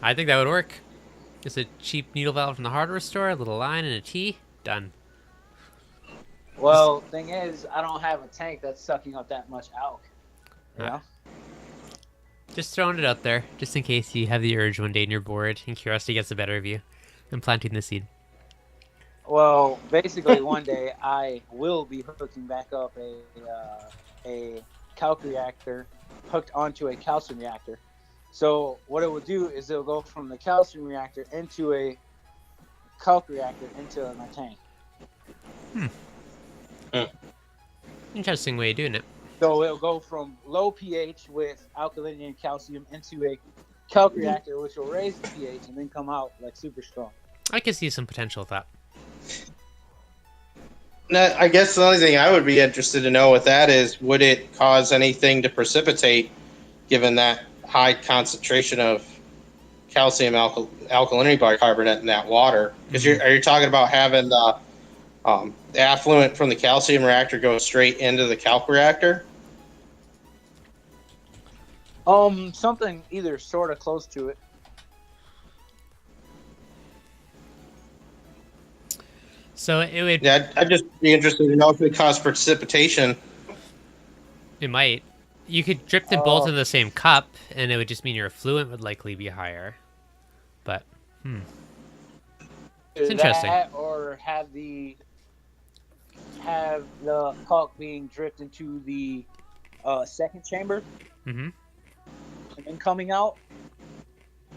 I think that would work. Just a cheap needle valve from the hardware store, a little line and a T, done. Well, thing is, I don't have a tank that's sucking up that much alk. Just throwing it out there, just in case you have the urge one day and you're bored and curiosity gets the better of you. I'm planting the seed. Well, basically, one day I will be hooking back up a calc reactor hooked onto a calcium reactor. So what it will do is it'll go from the calcium reactor into a calc reactor into my tank. Interesting way of doing it. So it'll go from low pH with alkalinity and calcium into a calc reactor, which will raise the pH and then come out like super strong. I could see some potential with that. Now, I guess the only thing I would be interested to know with that is, would it cause anything to precipitate, given that high concentration of calcium alkalinity bicarbonate in that water? Because are you talking about having the affluent from the calcium reactor go straight into the calc reactor? Something either sort of close to it. So it would. Yeah, I'd just be interested to know if it caused precipitation. It might. You could drip them both in the same cup, and it would just mean your effluent would likely be higher. But it's interesting. That, or have the calc being dripped into the second chamber, Mm-hmm. and then coming out. I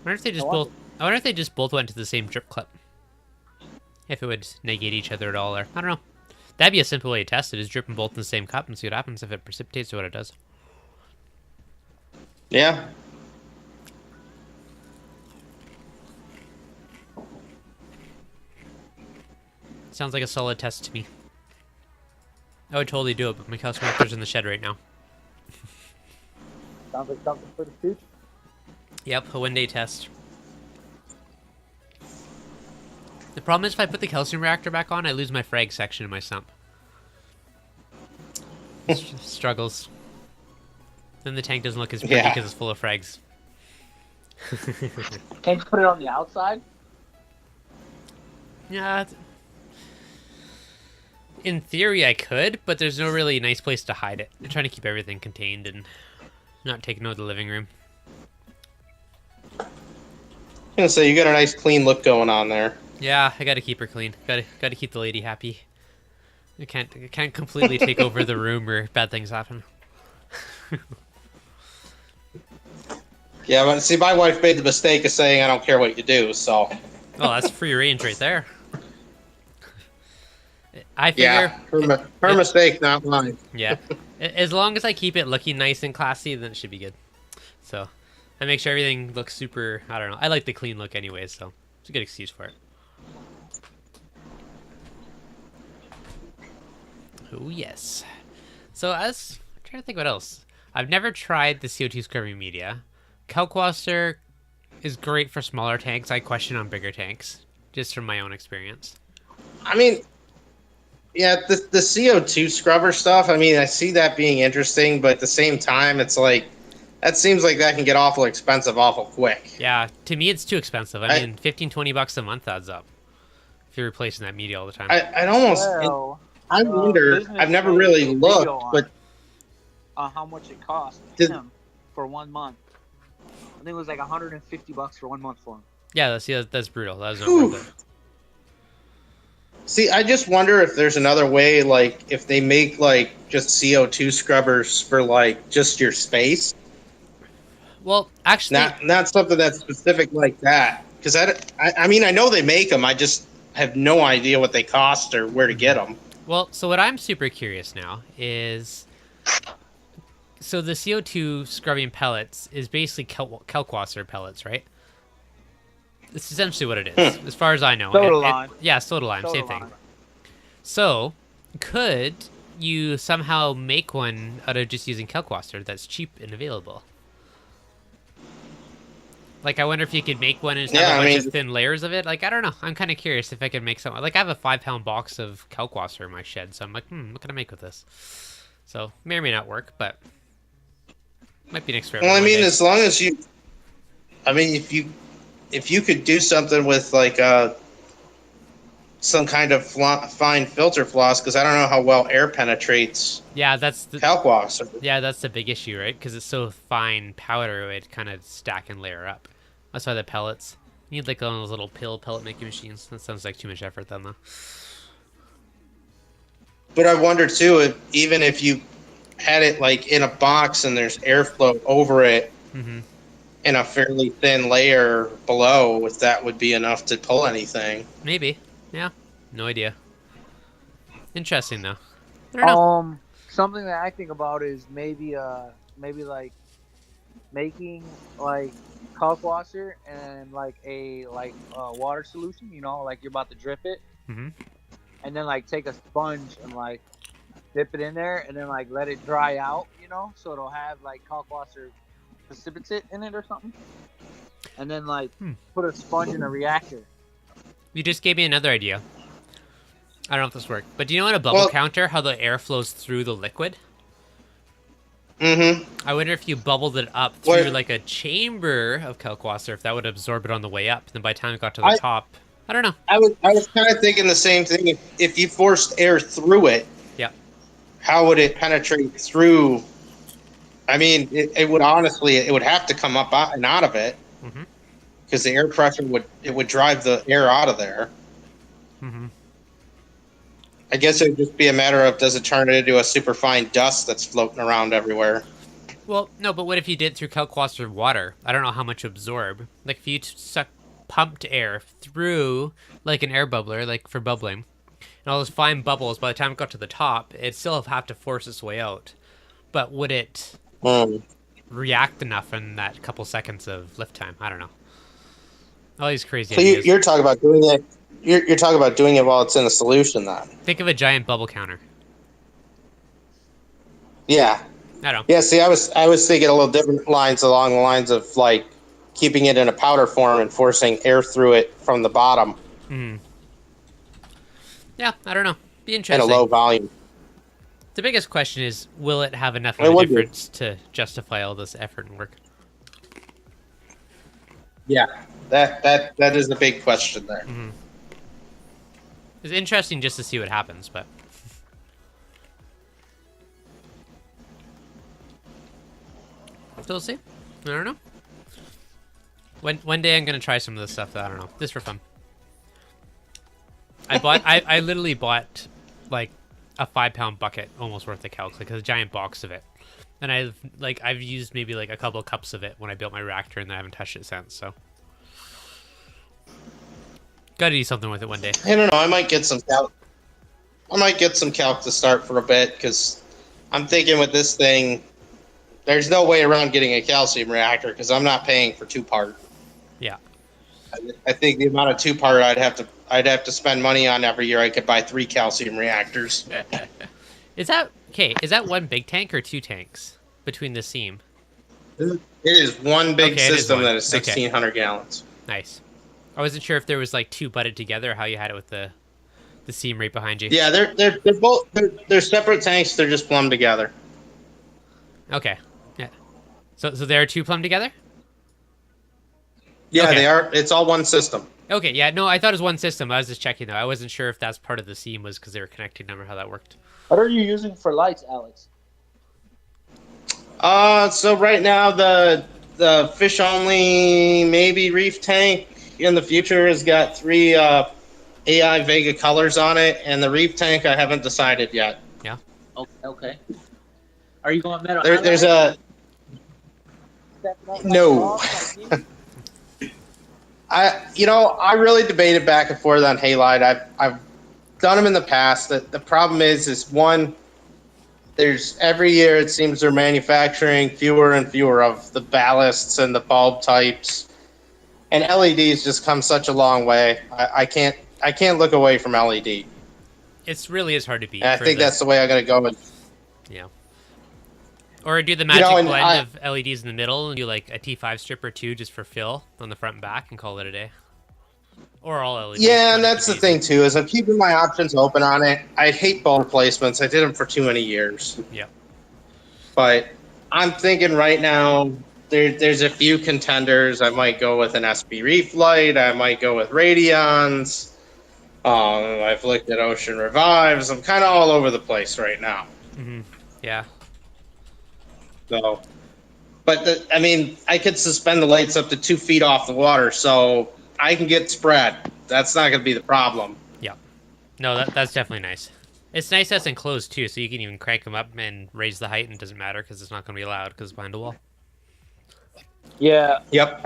wonder if they just both. I wonder if they just both went to the same drip clip. If it would negate each other at all, or I don't know. That'd be a simple way to test it: is drip them both in the same cup and see what happens if it precipitates or what it does. Yeah. Sounds like a solid test to me. I would totally do it, but my calcium reactor's in the shed right now. Sounds like something for the future. Yep, a one-day test. The problem is if I put the calcium reactor back on, I lose my frag section in my sump. Struggles. Then the tank doesn't look as pretty because it's full of frags. Can't you put it on the outside? Yeah. In theory, I could, but there's no really nice place to hide it. I'm trying to keep everything contained and not taking over the living room. I was gonna say, you got a nice clean look going on there. Yeah, I gotta keep her clean. Gotta keep the lady happy. I can't completely take over the room or bad things happen. Yeah, but see, my wife made the mistake of saying, I don't care what you do, so. Oh, that's free range right there. I figure. Yeah, her mistake, not mine. Yeah. As long as I keep it looking nice and classy, then it should be good. So, I make sure everything looks super, I don't know. I like the clean look anyways, so it's a good excuse for it. Oh, yes. So, I'm trying to think what else. I've never tried the CO2 scrubbing media. Kalkwaster is great for smaller tanks. I question on bigger tanks, just from my own experience. I mean, yeah, the CO2 scrubber stuff, I mean, I see that being interesting, but at the same time, it's like, that seems like that can get awful expensive awful quick. Yeah, to me, it's too expensive. I mean, $15-20 a month adds up if you're replacing that media all the time. I'd almost... Well, I wonder, I've never really looked, but... how much it cost him for 1 month. I think it was like $150 for 1 month for him. Yeah, that's brutal. That was not worth it. See, I just wonder if there's another way, like, if they make, like, just CO2 scrubbers for, like, just your space. Well, actually... Not something that's specific like that. Because, I mean, I know they make them. I just have no idea what they cost or where to get them. Well, so what I'm super curious now is... So the CO2 scrubbing pellets is basically Kalkwaster pellets, right? It's essentially what it is, as far as I know. Soda lime. Yeah, soda lime, same thing. So, could you somehow make one out of just using Kalkwaster that's cheap and available? Like, I wonder if you could make one and just have a bunch of thin layers of it. Like, I don't know. I'm kind of curious if I could make something. Like, I have a 5-pound box of Kalkwaster in my shed, so I'm like, what can I make with this? So, may or may not work, but might be an experiment. Well, I mean, as long as you... I mean, if you could do something with, like, some kind of fine filter floss, because I don't know how well air penetrates. Yeah, that's the Kalkwaster. Yeah, that's the big issue, right? Because it's so fine powder, it kind of stack and layer up. That's why the pellets. You need like one of those little pellet making machines. That sounds like too much effort, then, though. But I wonder too, even if you had it like in a box and there's airflow over it Mm-hmm. in a fairly thin layer below, if that would be enough to pull anything. Maybe. Yeah. No idea. Interesting though. I don't know. Something that I think about is maybe like making like kalkwasser and like a water solution, you know, like you're about to drip it, Mm-hmm. and then like take a sponge and like dip it in there and then like let it dry out, you know, so it'll have like kalkwasser precipitate in it or something, and then like put a sponge in a reactor. You just gave me another idea. I don't know if this worked, but do you know in a bubble counter how the air flows through the liquid? Mm-hmm. I wonder if you bubbled it up through like a chamber of kalkwasser, if that would absorb it on the way up. And then by the time it got to the top, I don't know. I was kind of thinking the same thing. If you forced air through it, yeah, how would it penetrate through? I mean, it would honestly, it would have to come up and out of it, because the air pressure would drive the air out of there. Mm-hmm. I guess it would just be a matter of, does it turn it into a superfine dust that's floating around everywhere? Well, no, but what if you did it through kalkwasser water? I don't know how much absorb. Like if you pumped air through like an air bubbler, like for bubbling, and all those fine bubbles, by the time it got to the top, it'd still have to force its way out. But would it react enough in that couple seconds of lift time? I don't know. All these crazy ideas. You're talking about doing it. You're talking about doing it while it's in a solution, then. Think of a giant bubble counter. Yeah. I don't know. Yeah. See, I was thinking a little different lines, along the lines of like keeping it in a powder form and forcing air through it from the bottom. Mm. Yeah, I don't know. Be interesting. At a low volume. The biggest question is, will it have enough of a difference to justify all this effort and work? Yeah, that is the big question there. Mm-hmm. It's interesting just to see what happens, but so we'll see. I don't know. One day I'm gonna try some of this stuff. That I don't know. Just for fun. I literally bought like a 5-pound bucket almost worth of calc, like a giant box of it, and I've used maybe like a couple of cups of it when I built my reactor, and I haven't touched it since. So gotta do something with it one day. I don't know. I might get some calc. I might get some calc to start for a bit, because I'm thinking with this thing, there's no way around getting a calcium reactor, because I'm not paying for 2-part. Yeah. I think the amount of 2-part I'd have to spend money on every year, I could buy 3 calcium reactors. Is that okay? Is that one big tank or 2 tanks between the seam? It is one big system that is 1,600 gallons. Nice. I wasn't sure if there was like 2 butted together, or how you had it with the seam right behind you. Yeah, they're both they're separate tanks. They're just plumbed together. Okay. Yeah. So there are 2 plumbed together? Yeah, okay. They are. It's all one system. Okay, yeah, no, I thought it was one system. I was just checking though. I wasn't sure if that's part of the seam was because they were connecting them or how that worked. What are you using for lights, Alex? So right now the fish only maybe reef tank in the future has got 3 AI Vega colors on it, and the reef tank I haven't decided yet. Yeah. Okay. Are you going metal? There's a no. I really debated back and forth on halide. I've done them in the past. The problem is one, there's every year it seems they're manufacturing fewer and fewer of the ballasts and the bulb types, and LEDs just come such a long way. I can't look away from LED. It's really is hard to beat. And I think that's the way I'm gonna go with. Yeah. Or do the magic blend of LEDs in the middle and do like a T5 strip or 2 just for fill on the front and back and call it a day. Or all LEDs. Yeah, and that's the thing too, is I'm keeping my options open on it. I hate bulb replacements. I did them for too many years. Yeah. But I'm thinking right now there's a few contenders. I might go with an SB Reef light. I might go with Radions. I've looked at Ocean Revives. I'm kind of all over the place right now. Mm-hmm. Yeah. So, but I could suspend the lights up to 2 feet off the water, so I can get spread. That's not going to be the problem. Yeah. No, that's definitely nice. It's nice that's enclosed too, so you can even crank them up and raise the height, and it doesn't matter because it's not going to be loud because it's behind a wall. Yeah, Yep,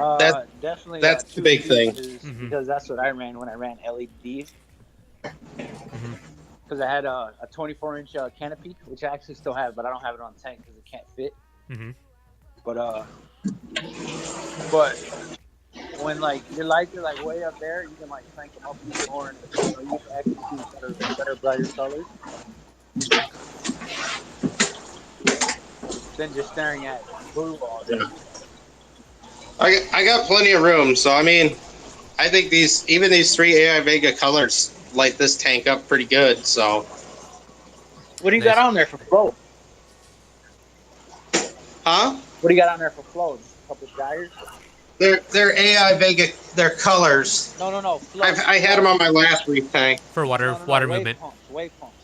definitely that's the big thing. because that's what I ran when I ran LEDs. Because I had a 24-inch canopy, which I actually still have, but I don't have it on the tank because it can't fit. But when like your lights are like way up there, you can like crank them up even more, and you can actually see better brighter colors than just staring at blue all day. I got plenty of room, so I mean, I think these 3 AI Vega colors light this tank up pretty good. So, What do you got on there for flow? huh? What do you got on there for flow? Just a couple gyres? They're AI Vega. They're colors. No. Flow. I had them on my last reef tank. For water movement. Wave pumps.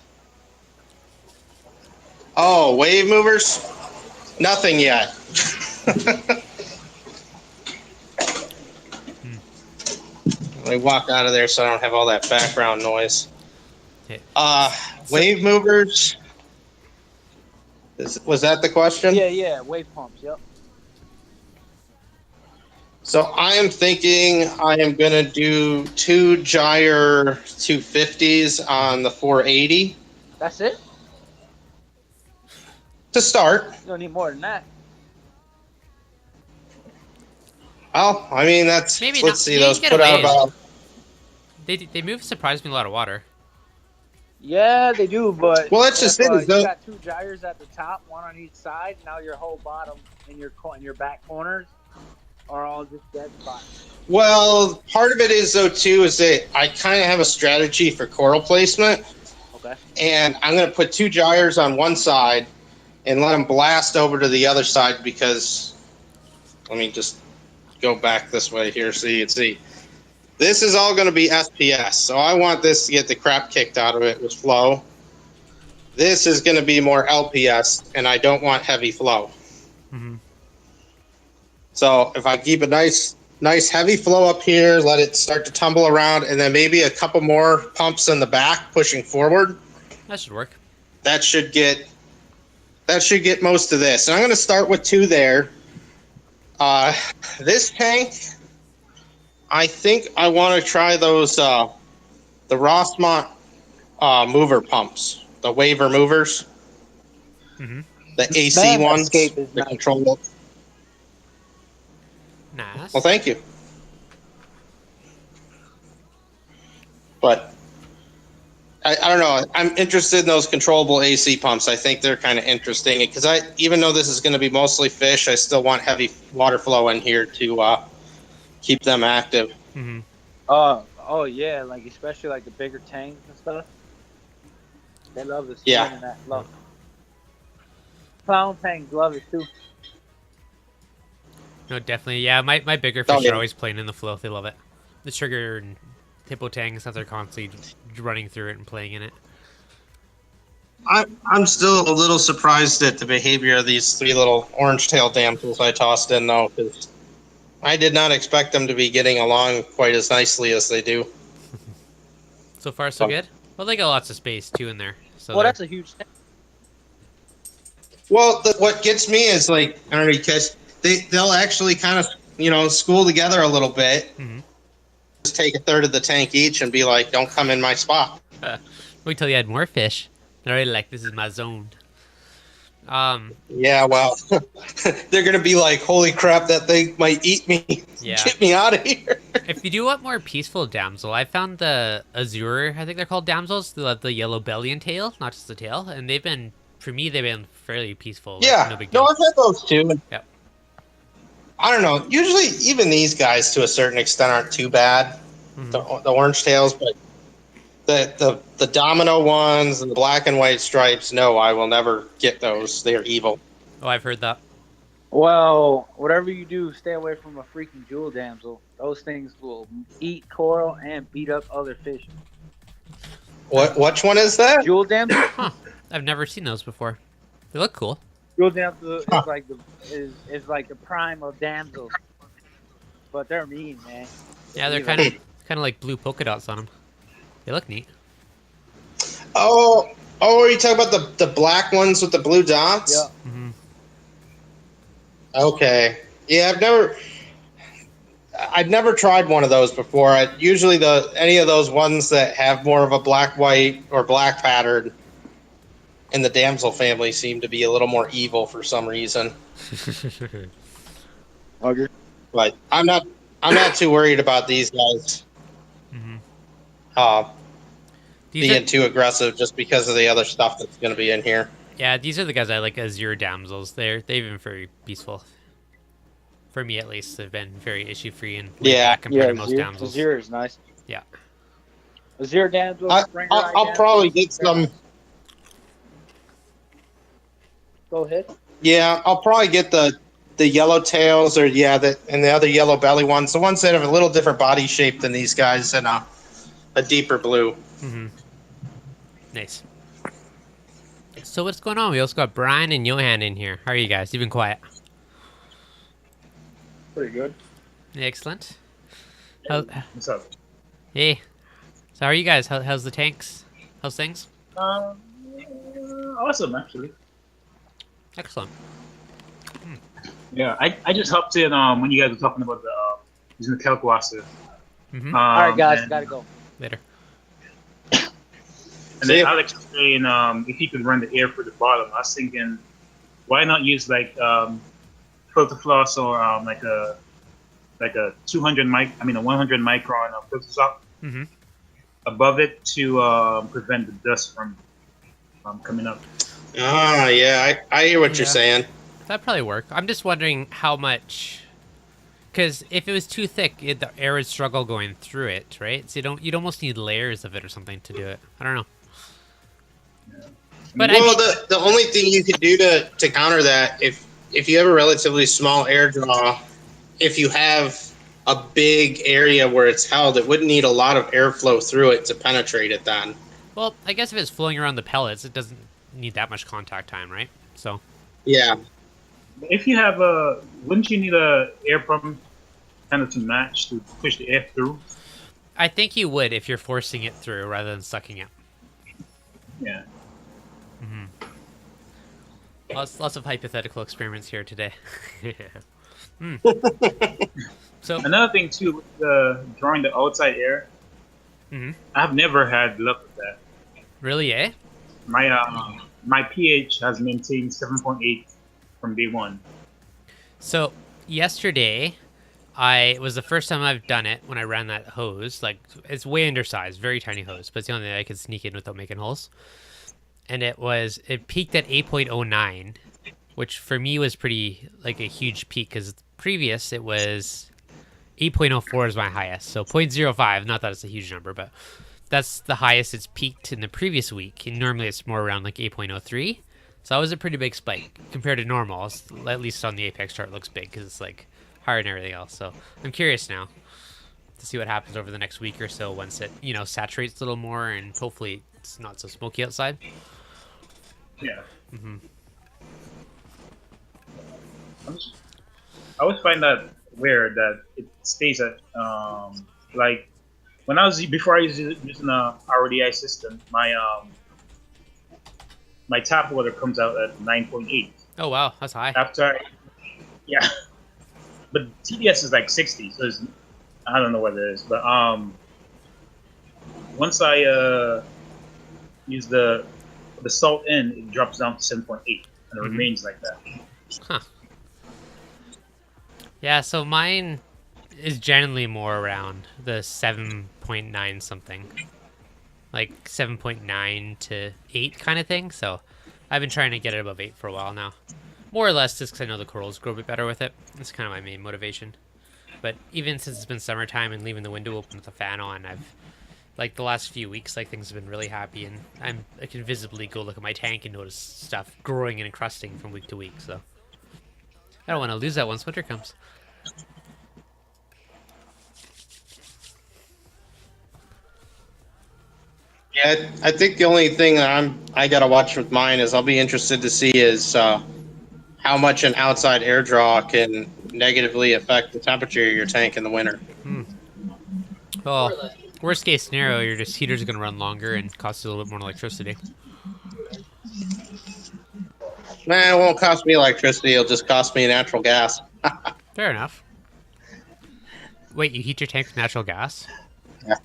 Oh, wave movers? Nothing yet. Let me walk out of there so I don't have all that background noise. Okay. Wave movers? Was that the question? Yeah, wave pumps, yep. So I am thinking I am going to do 2 gyre 250s on the 480 That's it? to start. You don't need more than that. Well, I mean, that's, Maybe let's not. see, You those can get put out away. about... They move surprisingly a lot of water. Yeah, they do, but Well, that's just it. you got 2 gyres at the top, one on each side. Now your whole bottom and your back corners are all just dead spots. Well, part of it is, though, too, is that I kind of have a strategy for coral placement. Okay. And I'm going to put 2 gyres on one side and let them blast over to the other side because... Let me just go back this way here so you can see. This is all going to be SPS, so I want this to get the crap kicked out of it with flow. This is going to be more LPS, and I don't want heavy flow. So if I keep a nice heavy flow up here, let it start to tumble around, and then maybe a couple more pumps in the back pushing forward. That should work. That should get most of this. And I'm going to start with 2 there. This tank, I think I want to try those, the Rossmont mover pumps, the waver movers, the AC ones, the control. Nice. Well, thank you. But I don't know. I'm interested in those controllable AC pumps. I think they're kind of interesting because even though this is going to be mostly fish, I still want heavy water flow in here to keep them active. Oh yeah, like especially like the bigger tanks and stuff. They love the spin and that flow. Clown tanks love it too. No, definitely. Yeah, my bigger fish are always playing in the flow. They love it. The trigger and hippo tangs, they're constantly running through it and playing in it. I'm still a little surprised at the behavior of these 3 little orange-tailed damsels I tossed in, though, because I did not expect them to be getting along quite as nicely as they do. So far, so good? Well, they got lots of space, too, in there. So well, that's a huge thing. Well, what gets me is, like, I don't know, because they'll actually kind of, school together a little bit. Just take a third of the tank each and be like, don't come in my spot. Wait till you had more fish. They're already like, this is my zone. Yeah, well, they're going to be like, holy crap, that thing might eat me. Yeah. Get me out of here. If you do want more peaceful damsel, I found the Azure, I think they're called damsels, the yellow belly and tail, not just the tail. And they've been fairly peaceful. Yeah, no big deal. I've had those too. Yep. I don't know. Usually, even these guys, to a certain extent, aren't too bad. The orange tails, but the domino ones and the black and white stripes, no, I will never get those. They are evil. Oh, I've heard that. Well, whatever you do, stay away from a freaking jewel damsel. Those things will eat coral and beat up other fish. Which one is that? Jewel damsel? Huh. I've never seen those before. They look cool. Jewel damsel is like the prime of damsels, but they're mean, man. Yeah, they're kind of like blue polka dots on them. They look neat. Oh, Oh, are you talking about the black ones with the blue dots? Yeah. Mm-hmm. Okay. Yeah, I've never tried one of those before. Usually any of those ones that have more of a black, white, or black pattern in the damsel family seem to be a little more evil for some reason. Okay. But I'm not too worried about these guys Mm-hmm. These are being too aggressive just because of the other stuff that's going to be in here. yeah, these are the guys I like as your damsels. They've been very peaceful. For me, at least, they've been very issue free and laid Yeah. back compared Yeah, to most damsels. Azure is nice. Yeah. Azure damsel, I'll probably get some. Go ahead. Yeah, I'll probably get the yellow tails and the other yellow belly ones, the ones that have a little different body shape than these guys, and a deeper blue. Mm-hmm. Nice. So what's going on? We also got Brian and Johan in here. How are you guys? You've been quiet. Pretty good. Excellent. What's up? Hey. So how are you guys? How's the tanks? How's things? Awesome, actually. Excellent. Yeah, I just hopped in when you guys were talking about the using the Telquasser. Mm-hmm. All right, guys, and, gotta go. Later. And then Alex was saying if you could run the air for the bottom, I was thinking, why not use like filter floss or like a 100 micron filter sock Mm-hmm. above it to prevent the dust from coming up. Ah, yeah, I hear what you're Yeah. saying. That'd probably work. I'm just wondering how much, because if it was too thick, the air would struggle going through it, right? So you'd almost need layers of it or something to do it. I don't know. But Well, the only thing you could do to counter that, if you have a relatively small air draw, if you have a big area where it's held, it wouldn't need a lot of airflow through it to penetrate it then. well, I guess if it's flowing around the pellets, it doesn't need that much contact time, right? So Yeah. If you have wouldn't you need a air pump kind of to match to push the air through? I think you would if you're forcing it through rather than sucking it. Yeah. Lots of hypothetical experiments here today. So Another thing too, with drawing the outside air, Mhm. I've never had luck with that. really, eh? My pH has maintained 7.8 from day one. So yesterday, it was the first time I've done it when I ran that hose. Like, it's way undersized, very tiny hose, but it's the only thing I could sneak in without making holes. And it peaked at 8.09, which for me was pretty, like, a huge peak, because previous it was 8.04 is my highest. So 0.05, not that it's a huge number, but that's the highest it's peaked in the previous week. And normally it's more around like 8.03. So that was a pretty big spike compared to normal. At least on the Apex chart, it looks big because it's like higher than everything else. So I'm curious now to see what happens over the next week or so once it, saturates a little more and hopefully it's not so smoky outside. Yeah. Mm-hmm. I always find that weird that it stays at like when before I was using a RDI system, my tap water comes out at 9.8. Oh wow, that's high. Yeah, but TDS is like 60, so I don't know what it is, but once I use the salt in, it drops down to 7.8, and it remains like that. Huh. Yeah, so mine is generally more around the 7.9 something. Like 7.9 to 8 kind of thing. So I've been trying to get it above 8 for a while now. More or less just because I know the corals grow a bit better with it. That's kind of my main motivation. But even since it's been summertime and leaving the window open with the fan on, like the last few weeks, like things have been really happy, and I can visibly go look at my tank and notice stuff growing and encrusting from week to week. So I don't want to lose that once winter comes. Yeah, I think the only thing that I gotta watch with mine is I'll be interested to see is how much an outside air draw can negatively affect the temperature of your tank in the winter. Well, worst case scenario, your heaters are going to run longer and cost you a little bit more electricity. Man, it won't cost me electricity. It'll just cost me natural gas. Fair enough. Wait, you heat your tank with natural gas? Yeah.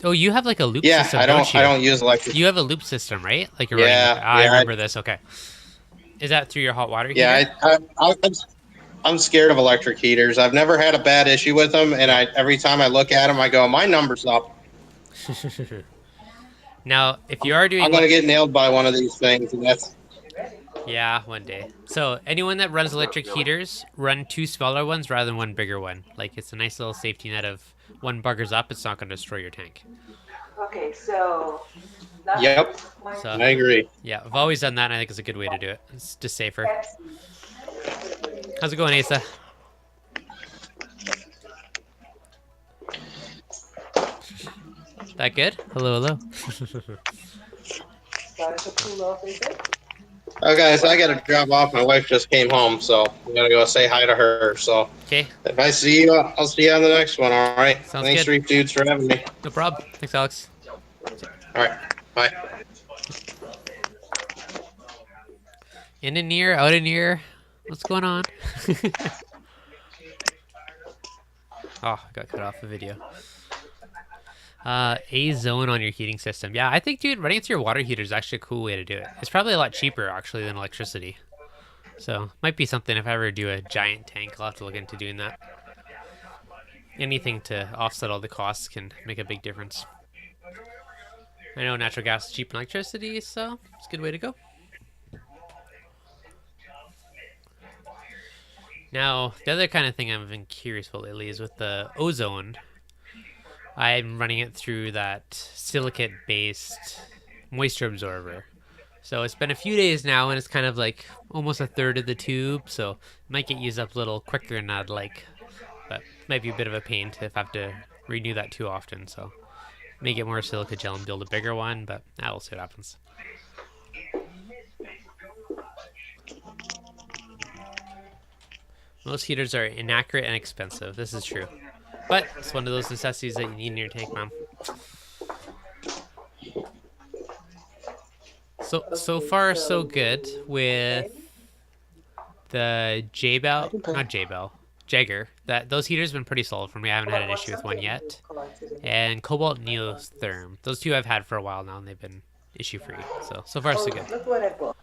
Oh, you have like a loop Yeah, system, I don't you? I don't use electricity. You have a loop system, right? Like you're Yeah, running. I yeah, remember this. Okay. Is that through your hot water heater? Yeah, I'm scared of electric heaters. I've never had a bad issue with them, and every time I look at them, I go, my number's up. Now, if you are doing, I'm gonna get nailed by one of these things, and that's. Yeah, one day. So anyone that runs electric heaters, run 2 smaller ones rather than 1 bigger one. Like it's a nice little safety net of one buggers up, it's not going to destroy your tank. Okay, so. Yep. So, I agree. Yeah, I've always done that, and I think it's a good way to do it. It's just safer. How's it going, Asa? That good? Hello, hello. Started to cool off a bit. Oh, guys, I gotta drop off. My wife just came home, so I'm gonna go say hi to her. So Okay. if I see you, I'll see you on the next one. All right. Sounds Thanks, good. Reef Dudes, for having me. No problem. Thanks, Alex. All right. Bye. In and near, out and near. What's going on? Oh, I got cut off the video. A zone on your heating system. Yeah, I think, dude, running it through your water heater is actually a cool way to do it. It's probably a lot cheaper, actually, than electricity. So, might be something if I ever do a giant tank, I'll have to look into doing that. Anything to offset all the costs can make a big difference. I know natural gas is cheap in electricity, so it's a good way to go. Now, the other kind of thing I've been curious about lately is with the ozone. I'm running it through that silicate-based moisture absorber. So it's been a few days now, and it's kind of like almost a third of the tube, so it might get used up a little quicker than I'd like. But it might be a bit of a pain if I have to renew that too often, so may get more silica gel and build a bigger one, but we'll see what happens. Most heaters are inaccurate and expensive. This is true. But it's one of those necessities that you need in your tank, Mom. So far, so good with the Jagger. Those heaters have been pretty solid for me. I haven't had an issue with one yet. And Cobalt Neotherm. Those two I've had for a while now, and they've been issue-free. So far, so good. Look what I bought.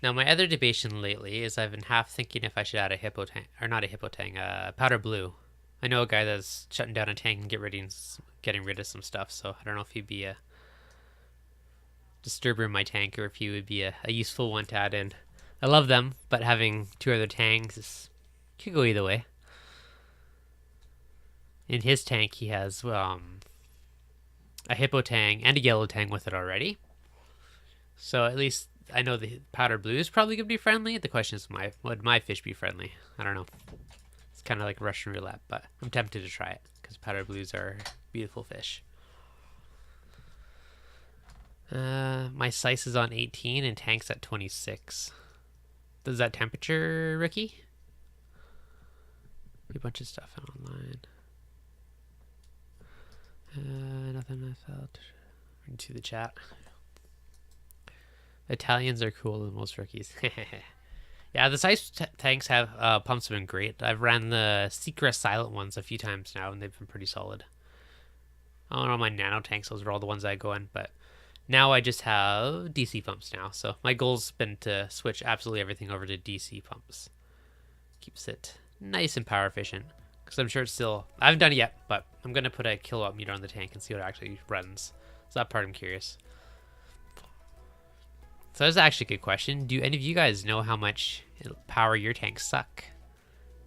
Now, my other debation lately is I've been half thinking if I should add a hippo tank, or not a hippo tank, powder blue. I know a guy that's shutting down a tank and getting rid of some stuff, so I don't know if he'd be a disturber in my tank or if he would be a useful one to add in. I love them, but having 2 other tanks could go either way. In his tank, he has a hippo tang and a yellow tang with it already. So at least I know the powder blue is probably going to be friendly. The question is, would my fish be friendly? I don't know. It's kind of like Russian roulette, but I'm tempted to try it because powder blues are beautiful fish. My size is on 18 and tank's at 26. Does that temperature, Ricky? A bunch of stuff online. Nothing I felt. Into the chat. Italians are cooler than most rookies. Yeah, the size tanks have pumps have been great. I've ran the Secret Silent ones a few times now, and they've been pretty solid. I don't know my nano tanks; those are all the ones I go in. But now I just have DC pumps now. So my goal's been to switch absolutely everything over to DC pumps. Keeps it nice and power efficient. Because I'm sure it's still... I haven't done it yet, but I'm going to put a kilowatt meter on the tank and see what it actually runs. So that part I'm curious. So that's actually a good question. Do any of you guys know how much power your tanks suck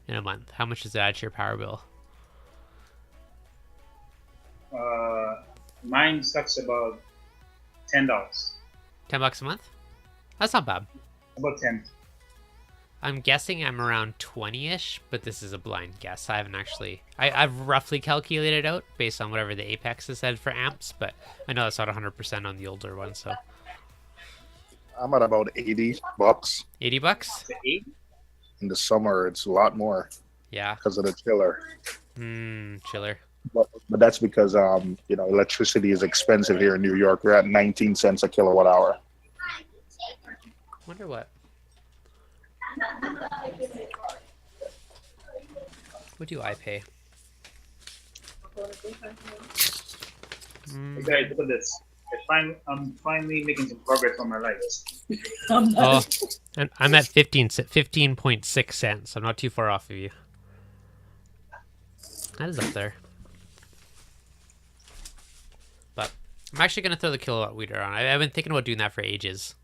in a month? How much does it add to your power bill? Mine sucks about $10. $10 a month? That's not bad. About 10. I'm guessing I'm around 20-ish, but this is a blind guess. I haven't actually... I've roughly calculated it out based on whatever the Apex has said for amps, but I know that's not 100% on the older one, so... I'm at about $80. $80? In the summer, it's a lot more. Yeah. Because of the chiller. Chiller. but that's because electricity is expensive here in New York. We're at 19 cents a kilowatt hour. Wonder what. What do I pay? Hey guys, look at this. I'm finally making some progress on my lights. Oh, and I'm at 15.6 cents. I'm not too far off of you. That is up there. But I'm actually going to throw the kilowatt meter on. I've been thinking about doing that for ages.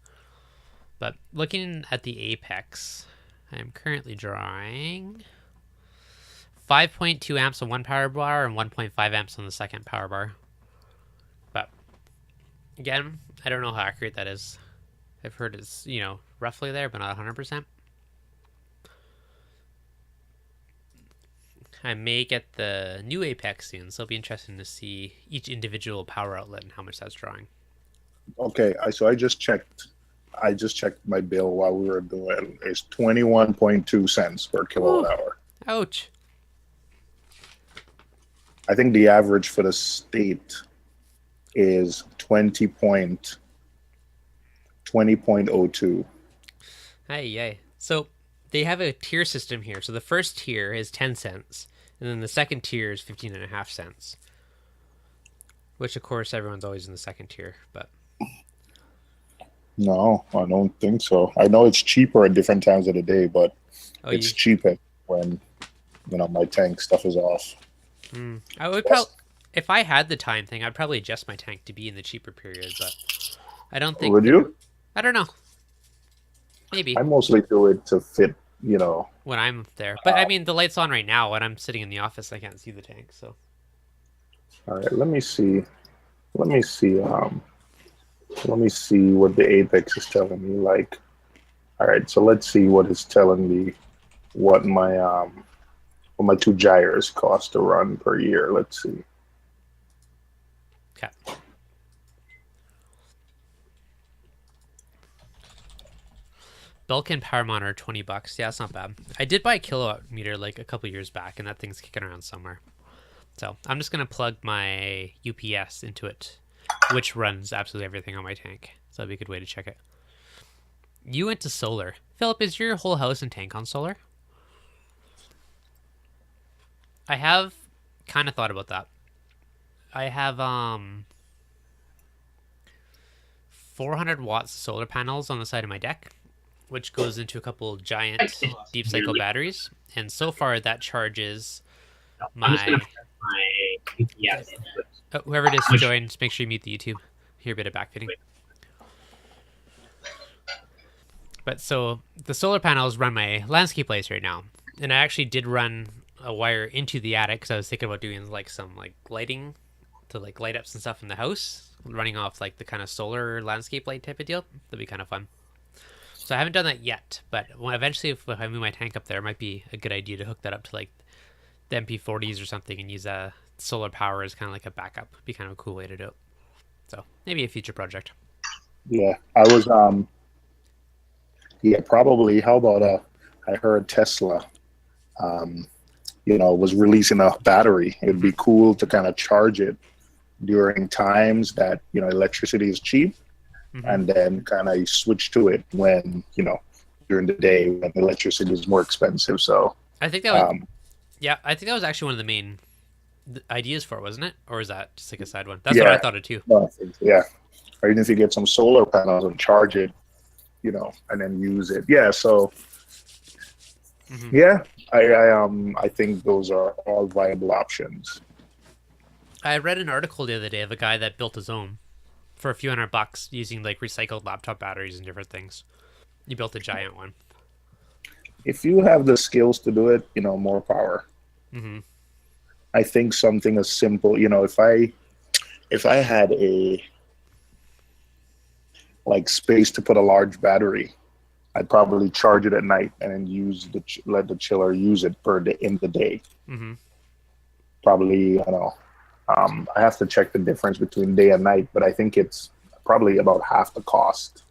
But looking at the apex, I'm currently drawing 5.2 amps on one power bar and 1.5 amps on the second power bar. But again, I don't know how accurate that is. I've heard it's, roughly there, but not 100%. I may get the new apex soon, so it'll be interesting to see each individual power outlet and how much that's drawing. Okay, so I just checked my bill while we were doing it. It's 21.2 cents per kilowatt hour. Ouch. I think the average for the state is 20.02. Hey. So they have a tier system here. So the first tier is 10 cents, and then the second tier is 15.5 cents. Which, of course, everyone's always in the second tier, but... No, I don't think so. I know it's cheaper at different times of the day, but it's cheaper when my tank stuff is off. I would probably, if I had the time thing, I'd probably adjust my tank to be in the cheaper period, but I don't think. Would you? I don't know. Maybe. I mostly do it to fit, when I'm there. But I mean, the light's on right now. When I'm sitting in the office, I can't see the tank. So. All right, let me see. Let me see what the apex is telling me. Like, all right, so let's see what it's telling me. What my two gyres cost to run per year. Let's see. Okay. Belkin power monitor, $20. Yeah, that's not bad. I did buy a kilowatt meter like a couple years back, and that thing's kicking around somewhere. So I'm just gonna plug my UPS into it, which runs absolutely everything on my tank. So that'd be a good way to check it. You went to solar. Philip, is your whole house and tank on solar? I have kind of thought about that. I have 400 watts solar panels on the side of my deck, which goes into a couple giant deep cycle batteries. And so far that charges my... whoever it is to join, just make sure you mute the YouTube. Hear a bit of backfitting. But so the solar panels run my landscape lights right now. And I actually did run a wire into the attic because I was thinking about doing some lighting to light up some stuff in the house, running off the kind of solar landscape light type of deal. That'd be kind of fun. So I haven't done that yet, but eventually if I move my tank up there, it might be a good idea to hook that up to the MP40s or something and use solar power as kind of like a backup. It'd be kind of a cool way to do it. So maybe a future project. Yeah, I was probably. How about I heard Tesla was releasing a battery. It'd be cool to kind of charge it during times that electricity is cheap, and then kind of switch to it when during the day when electricity is more expensive. So I think that was I think that was actually one of the main ideas for it, wasn't it? Or is that just a side one? That's what I thought of too. No, yeah, or even if you get some solar panels and charge it, and then use it. Yeah, so yeah, I think those are all viable options. I read an article the other day of a guy that built his own for a few $100 using recycled laptop batteries and different things. He built a giant one. If you have the skills to do it, more power. I think something as simple, if I had a space to put a large battery, I'd probably charge it at night and then let the chiller use it in the day. Probably, I have to check the difference between day and night, but I think it's probably about half the cost.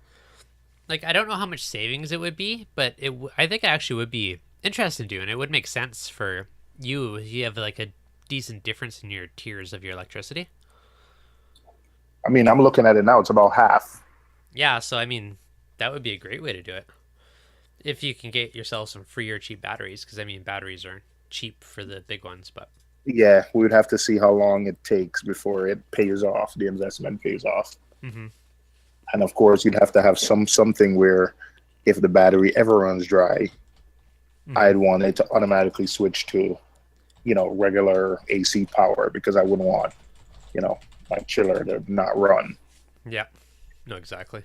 I don't know how much savings it would be, but I think it actually would be interesting doing. It would make sense for you if you have a decent difference in your tiers of your electricity. I mean, I'm looking at it now. It's about half. Yeah, so I mean, that would be a great way to do it. If you can get yourself some free or cheap batteries, because I mean, batteries aren't cheap for the big ones, but Yeah, we would have to see how long it takes before it pays off. The investment pays off. mm-hmm. And of course, you'd have to have something where if the battery ever runs dry, Mm-hmm. I'd want it to automatically switch to, regular AC power, because I wouldn't want, my chiller to not run. Yeah, no, exactly.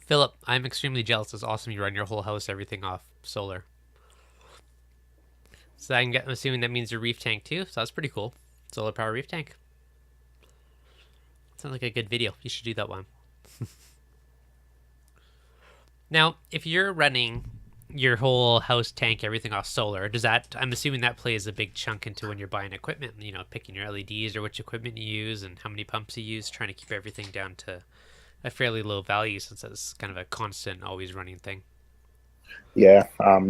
Philip, I'm extremely jealous. It's awesome you run your whole house, everything off solar. So I'm assuming that means a reef tank too. So that's pretty cool. Solar power reef tank. Sounds like a good video. You should do that one. Now, if you're running your whole house tank, everything off solar, I'm assuming that plays a big chunk into when you're buying equipment, picking your LEDs or which equipment you use and how many pumps you use, trying to keep everything down to a fairly low value since it's kind of a constant, always running thing. Yeah,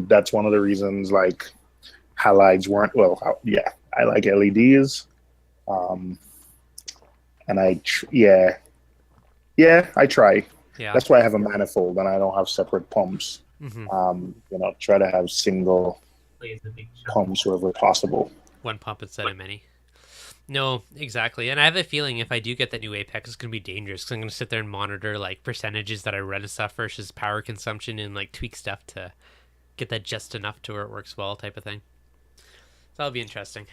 that's one of the reasons, like, halides weren't, I like LEDs. And I try. Yeah. That's why I have a manifold and I don't have separate pumps. Mm-hmm. Try to have single pumps wherever possible. One pump instead of many. No, exactly. And I have a feeling if I do get that new Apex, it's going to be dangerous because I'm going to sit there and monitor like percentages that I run and stuff versus power consumption and like tweak stuff to get that just enough to where it works well type of thing. So that'll be interesting.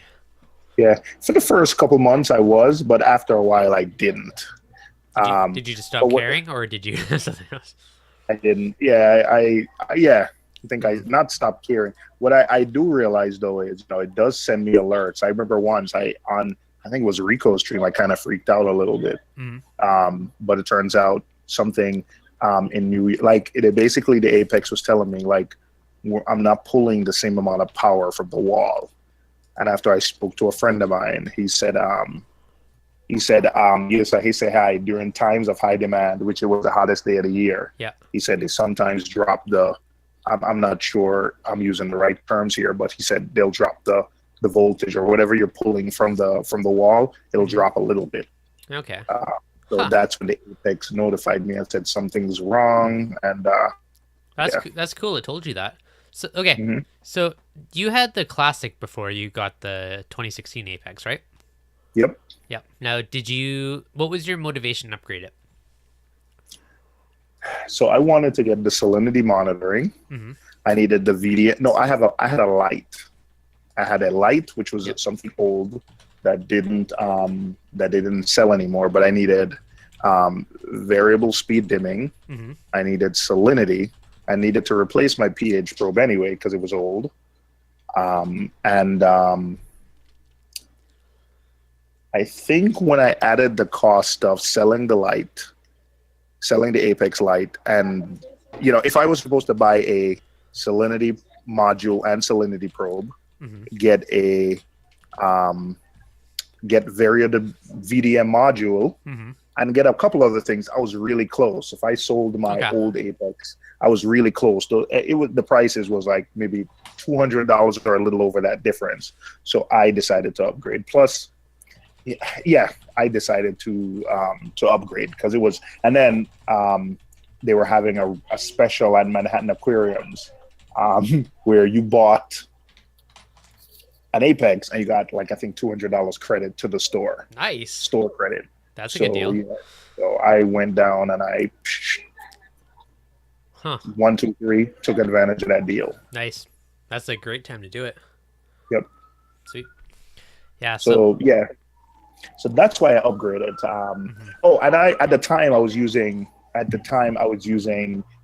Yeah. For the first couple months I was, but after a while I didn't. Did you just stop caring or did you something else? I didn't. Yeah, I think I not stopped caring. What I do realize though is, it does send me alerts. I remember once I think it was Rico's stream, I kind of freaked out a little bit. Mm-hmm. But it turns out something in basically the Apex was telling me like I'm not pulling the same amount of power from the wall. And after I spoke to a friend of mine, he said hi during times of high demand, which it was the hottest day of the year. Yeah. He said they sometimes drop I'm not sure I'm using the right terms here, but he said they'll drop the voltage or whatever you're pulling from the wall, it'll drop a little bit. Okay. That's when the Apex notified me and said something's wrong. And that's cool. It told you that. So okay. Mm-hmm. So you had the classic before you got the 2016 Apex, right? Yep. Yep. Now, what was your motivation to upgrade it? So I wanted to get the salinity monitoring. Mm-hmm. I needed the VDM. No, I had a light. I had a light, which was something old that didn't sell anymore. But I needed variable speed dimming. Mm-hmm. I needed salinity. I needed to replace my pH probe anyway because it was old. I think when I added the cost of selling the Apex light, and if I was supposed to buy a salinity module and salinity probe, mm-hmm. get variable VDM module, mm-hmm. and get a couple other things, I was really close. If I sold my old Apex, I was really close. The prices was like maybe $200 or a little over that difference. So I decided to upgrade. Plus, I decided to upgrade because it was, and then they were having a special at Manhattan Aquariums where you bought an Apex and you got like I think $200 credit to the store. Nice store credit. That's a good deal. Yeah, so I went down and I 1, 2, 3 took advantage of that deal. Nice. That's a great time to do it. Yep. Sweet. Yeah. So So that's why I upgraded. mm-hmm. Oh, and at the time I was using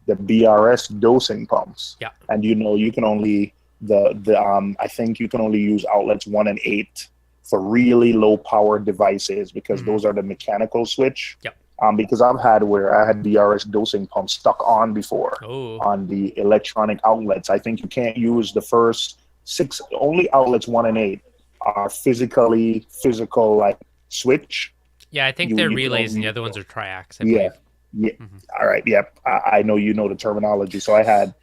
the BRS dosing pumps. Yeah. And you can only I think you can only use outlets 1 and 8 for really low power devices because mm-hmm. those are the mechanical switch. Yep. Because I've had where I had BRS dosing pumps stuck on before on the electronic outlets. I think you can't use the first 6, only outlets 1 and 8 are physical like switch. Yeah, I think they're relays and the other ones are triacs. Yeah. Mm-hmm. All right. Yep. I know the terminology. So I had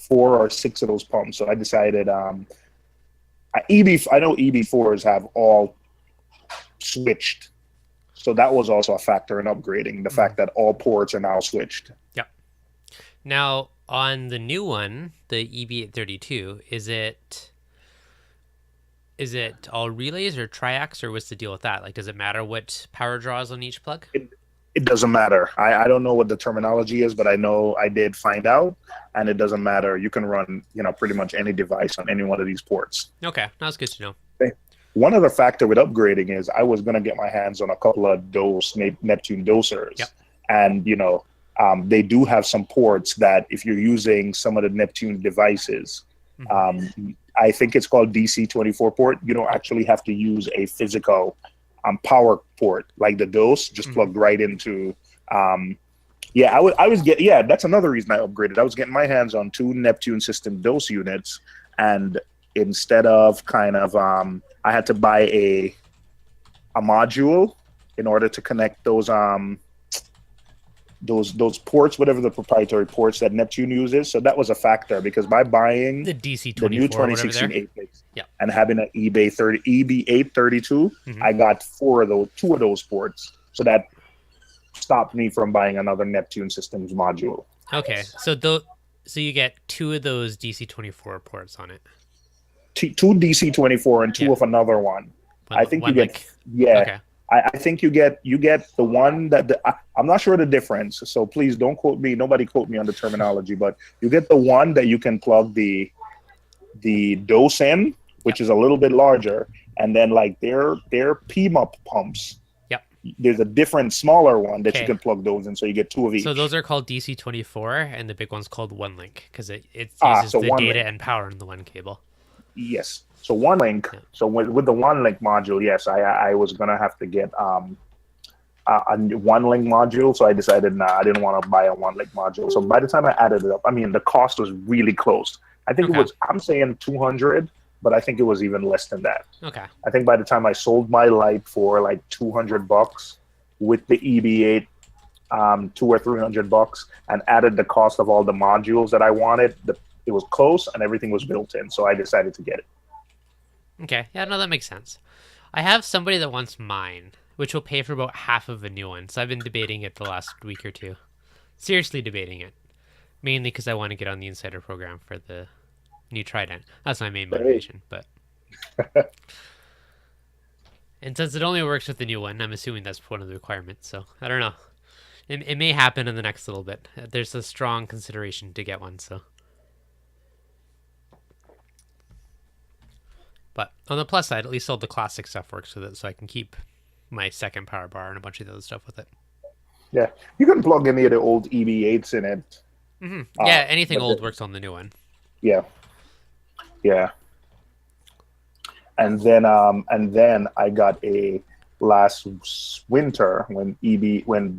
4 or 6 of those pumps. So I decided I I know EB4s have all switched, so that was also a factor in upgrading. The fact that all ports are now switched. Yep. Now on the new one, the EB832, is it all relays or triacs, or what's the deal with that? Like, does it matter what power draws on each plug? It doesn't matter. I don't know what the terminology is, but I know I did find out, and it doesn't matter. You can run, pretty much any device on any one of these ports. Okay, that's good to know. One other factor with upgrading is I was going to get my hands on a couple of Neptune dosers. Yep. And, they do have some ports that if you're using some of the Neptune devices, I think it's called DC24 port. You don't actually have to use a physical power port like the dose, just plugged right into. That's another reason I upgraded. I was getting my hands on 2 Neptune system dose units, and instead of I had to buy a module in order to connect those ports, whatever the proprietary ports that Neptune uses. So that was a factor, because by buying The DC24, the new whatever 2016 there. Apex Yep. and having an EB832, I got 2 of those ports. So that stopped me from buying another Neptune Systems module. Okay, so you get 2 of those DC24 ports on it. 2 DC24 and 2 of another one. I think you get Okay. I think you get the one that I'm not sure the difference, so please don't quote me. Nobody quote me on the terminology, but you get the one that you can plug the dose in, which is a little bit larger, and then like their PMUP pumps. Yep. There's a different smaller one that you Okay. can plug those in, so you get 2 of each. So those are called DC24, and the big one's called One Link because it uses so the One data Link. and power in the one cable. Yes. So One Link. Yeah. So with the One Link module, yes, I was gonna have to get a One Link module. So I decided, I didn't want to buy a One Link module. So by the time I added it up, I mean the cost was really close. I think Okay. I'm saying 200, but I think it was even less than that. Okay. I think by the time I sold my light for like $200 with the EB8, $200 or $300, and added the cost of all the modules that I wanted, it was close and everything was built in. So I decided to get it. Okay. Yeah, no, that makes sense. I have somebody that wants mine, which will pay for about half of a new one. So I've been debating it the last week or two. Seriously debating it. Mainly because I want to get on the insider program for the new Trident. That's my main motivation. But and since it only works with the new one, I'm assuming that's one of the requirements. So I don't know. It may happen in the next little bit. There's a strong consideration to get one. So. But on the plus side, at least all the classic stuff works with it, so I can keep my second power bar and a bunch of the other stuff with it. Yeah, you can plug any of the old EB8s in it. Yeah, anything but old works on the new one. Yeah. And then I got a last winter when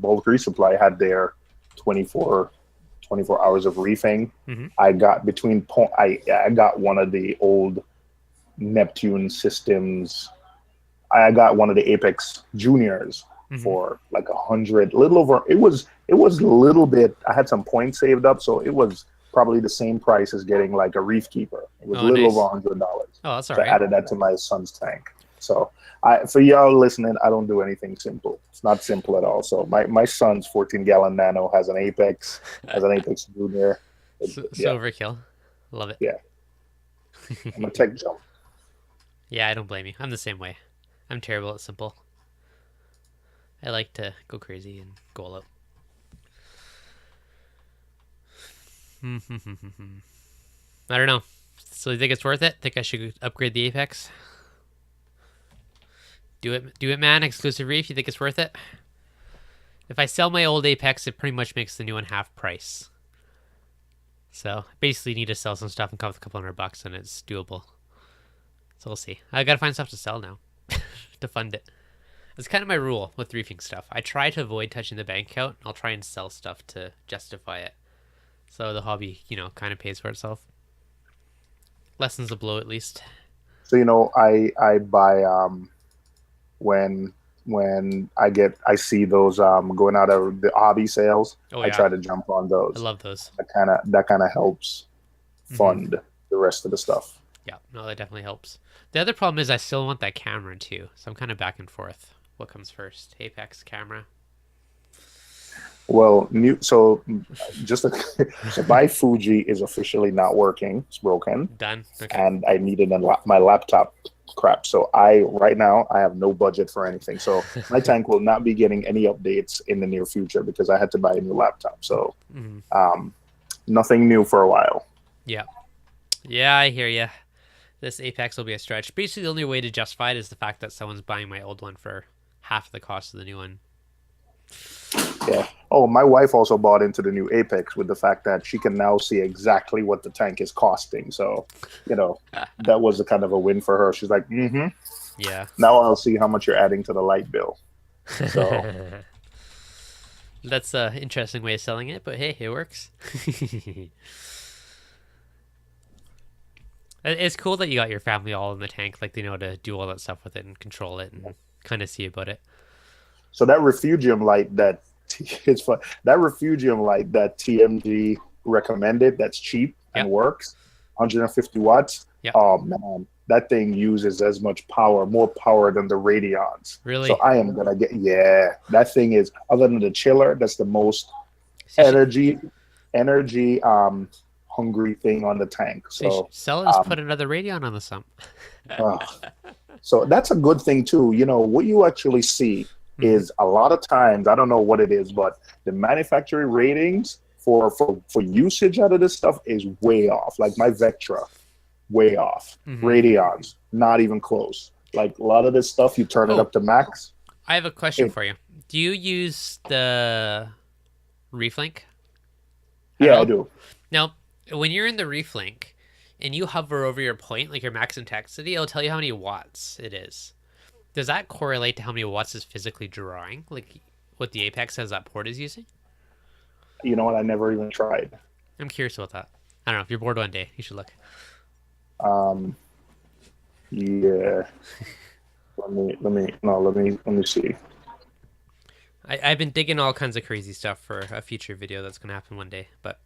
Bulk Resupply had their 24 hours of reefing. I got I got one of the old Neptune Systems. I got one of the Apex Juniors for like 100, little over. It was a little bit. I had some points saved up, so it was probably the same price as getting like a Reef Keeper. It was a little over $100. Oh, that's all so right. I added that to my son's tank. So for y'all listening, I don't do anything simple. It's not simple at all. So my son's 14-gallon Nano has an Apex Junior. So overkill. Love it. Yeah. I'm a tech jump. Yeah, I don't blame you. I'm the same way. I'm terrible at simple. I like to go crazy and go all out. I don't know. So you think it's worth it? Think I should upgrade the Apex? Do it, man. Exclusive Reef. You think it's worth it? If I sell my old Apex, it pretty much makes the new one half price. So basically, need to sell some stuff and come with a couple $100, and it's doable. So we'll see. I gotta find stuff to sell now to fund it. It's kind of my rule with reefing stuff. I try to avoid touching the bank account. I'll try and sell stuff to justify it. So the hobby, kind of pays for itself. Lessens the blow, at least. So I buy when I see those going out of the hobby sales. Oh, I yeah. try to jump on those. I love those. That kind of helps fund the rest of the stuff. Yeah, no, that definitely helps. The other problem is I still want that camera too, so I'm kind of back and forth. What comes first? Apex camera? Well, so just so my Fuji is officially not working. It's broken, Done. Okay. and I needed my laptop crap. So right now I have no budget for anything. So my tank will not be getting any updates in the near future because I had to buy a new laptop. So nothing new for a while. Yeah. Yeah, I hear you. This Apex will be a stretch. Basically, the only way to justify it is the fact that someone's buying my old one for half the cost of the new one. Yeah. Oh, my wife also bought into the new Apex with the fact that she can now see exactly what the tank is costing. So, that was a kind of a win for her. She's like, Yeah. now I'll see how much you're adding to the light bill. So that's an interesting way of selling it, but hey, it works. It's cool that you got your family all in the tank, like they know how to do all that stuff with it and control it and kind of see about it. So that refugium light that it's fun. That refugium light that TMG recommended, that's cheap and works, 150 watts. Yep. Oh man, that thing uses as much power, more power than the Radions. Really? So I am gonna that thing is, other than the chiller, that's the most energy hungry thing on the tank. So sell it, just put another Radion on the sump. So that's a good thing too. What you actually see is a lot of times, I don't know what it is, but the manufacturing ratings for usage out of this stuff is way off. Like my Vectra, way off. Radions, not even close. Like a lot of this stuff, you turn it up to max. I have a question for you. Do you use the Reef Link? Yeah, I do. Now, when you're in the Reef Link and you hover over your point, like your max intensity, it'll tell you how many watts it is. Does that correlate to how many watts is physically drawing? Like what the Apex says that port is using? You know what? I never even tried. I'm curious about that. I don't know. If you're bored one day, you should look. Yeah. Let me see. I've been digging all kinds of crazy stuff for a future video that's going to happen one day, but.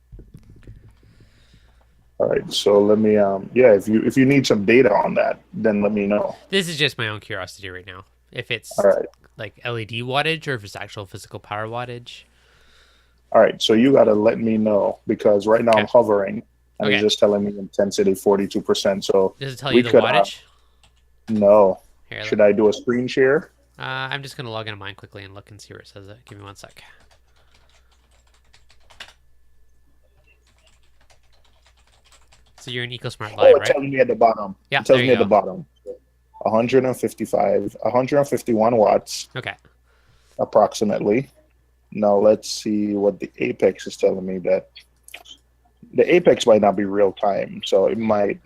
All right, so let me if you need some data on that, then let me know. This is just my own curiosity right now. If it's like LED wattage or if it's actual physical power wattage. All right, so you got to let me know because right now I'm hovering and it's just telling me intensity 42%. So does it tell you the wattage? No. Here, should I do a screen share? I'm just going to log into mine quickly and look and see where it says it. Give me 1 sec. So you're in EcoSmart Live, right? It's telling me at the bottom. Yeah, it tells me at the bottom. 151 watts. Okay. Approximately. Now let's see what the Apex is telling me. That the Apex might not be real time, so it might.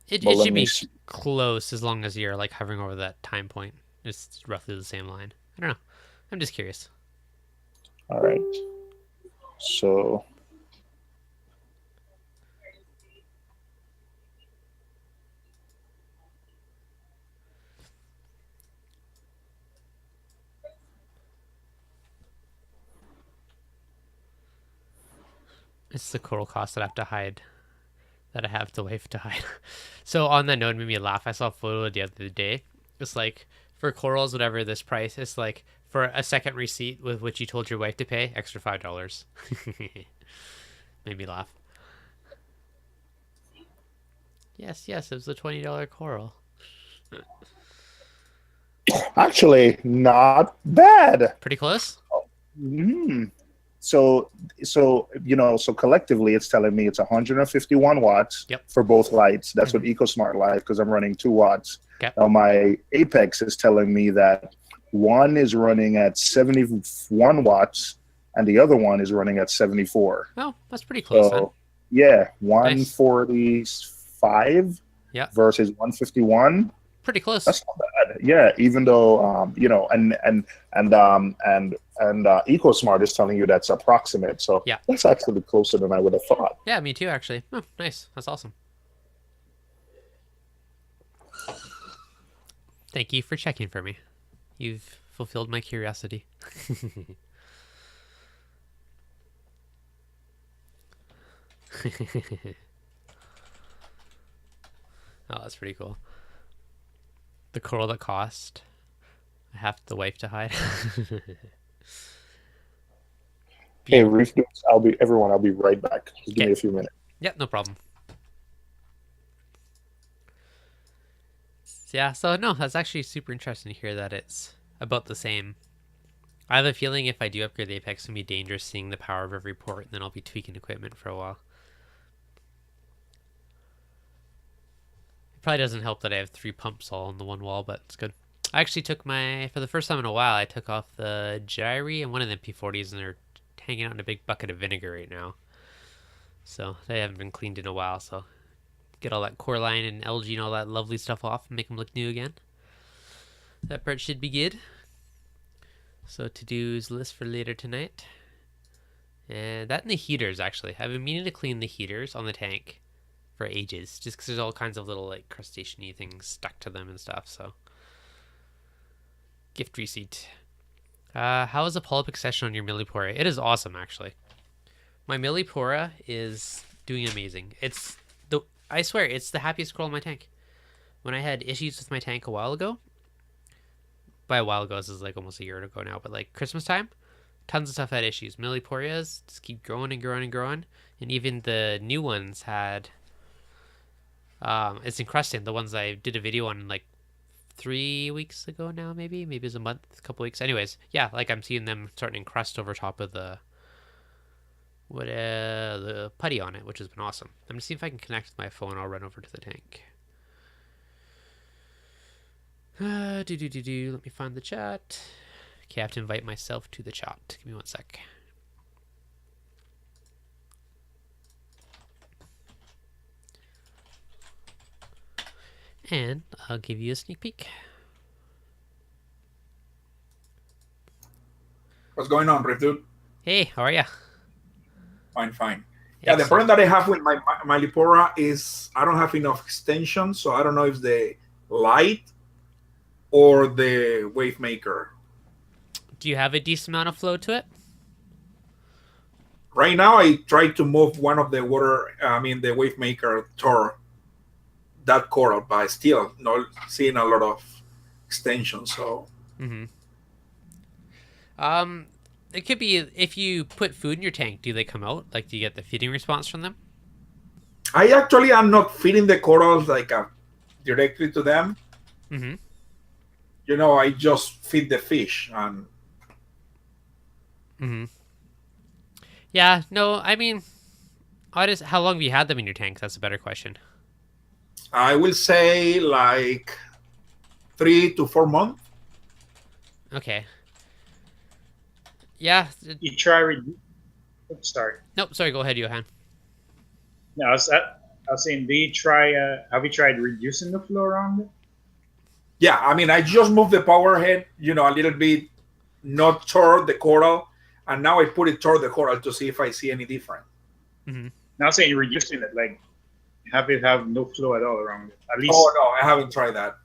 It should be close as long as you're like hovering over that time point. It's roughly the same line. I don't know. I'm just curious. All right. So. It's the coral cost that I have to hide. That I have to wait to hide. So on that note, it made me laugh. I saw a photo the other day. It's like for corals, whatever this price, it's like for a second receipt with which you told your wife to pay, extra $5. Made me laugh. Yes, it was a $20 coral. Actually, not bad. Pretty close. So collectively, it's telling me it's 151 watts for both lights. That's with EcoSmart Live because I'm running 2 watts. Okay. Now my Apex is telling me that one is running at 71 watts and the other one is running at 74. Oh, that's pretty close. So, yeah, 145 versus 151. Pretty close. That's not bad. Yeah, even though and EcoSmart is telling you that's approximate. So that's actually closer than I would have thought. Yeah, me too, actually. Oh, nice. That's awesome. Thank you for checking for me. You've fulfilled my curiosity. Oh, that's pretty cool. The coral that cost half the wife to hide. Hey, ReefDudes, I'll be right back. Just give me a few minutes. Yep, no problem. Yeah, so no, that's actually super interesting to hear that it's about the same. I have a feeling if I do upgrade the Apex, it's going to be dangerous seeing the power of every port, and then I'll be tweaking equipment for a while. It probably doesn't help that I have 3 pumps all on the one wall, but it's good. I actually took for the first time in a while, I took off the gyri and one of the MP40s, and they're hanging out in a big bucket of vinegar right now. So they haven't been cleaned in a while, so get all that core line and algae and all that lovely stuff off and make them look new again. That part should be good. So to-do's list for later tonight. And that and the heaters, actually. I've been meaning to clean the heaters on the tank for ages, just because there's all kinds of little like crustacean-y things stuck to them and stuff, so. Gift receipt. How is the polyp session on your millipora? It is awesome, actually. My millipora is doing amazing. I swear, it's the happiest coral in my tank. When I had issues with my tank a while ago, by a while ago, this is like almost a year ago now, but like Christmas time, tons of stuff had issues. Milliporias just keep growing and growing and growing, and even the new ones had, it's encrusting. The ones I did a video on like 3 weeks ago now, maybe it was a month, a couple weeks. Anyways, yeah, like I'm seeing them starting to encrust over top of the putty on it, which has been awesome. I'm gonna see if I can connect with my phone. I'll run over to the tank. Let me find the chat. Okay, I have to invite myself to the chat. Give me 1 sec. And I'll give you a sneak peek. What's going on, ReefDude? Hey, how are ya? Fine. Yeah, the problem that I have with my Lipora is I don't have enough extension, so I don't know if the light or the wave maker. Do you have a decent amount of flow to it? Right now, I tried to move one of the the wave maker toward that coral, but still not seeing a lot of extension. So, it could be if you put food in your tank. Do they come out? Like, do you get the feeding response from them? I actually am not feeding the corals directly to them. You know, I just feed the fish and. Yeah, no, I mean, how long have you had them in your tank? That's a better question. I will say like 3 to 4 months. Okay. Yeah. You try. Oops, sorry. Nope. Sorry. Go ahead, Johan. No, I was saying, do you try? Have you tried reducing the flow around it? Yeah, I mean, I just moved the power head, a little bit, not toward the coral, and now I put it toward the coral to see if I see any different. Now I'm saying reducing it, like have it have no flow at all around it. At least. Oh no, I haven't tried that.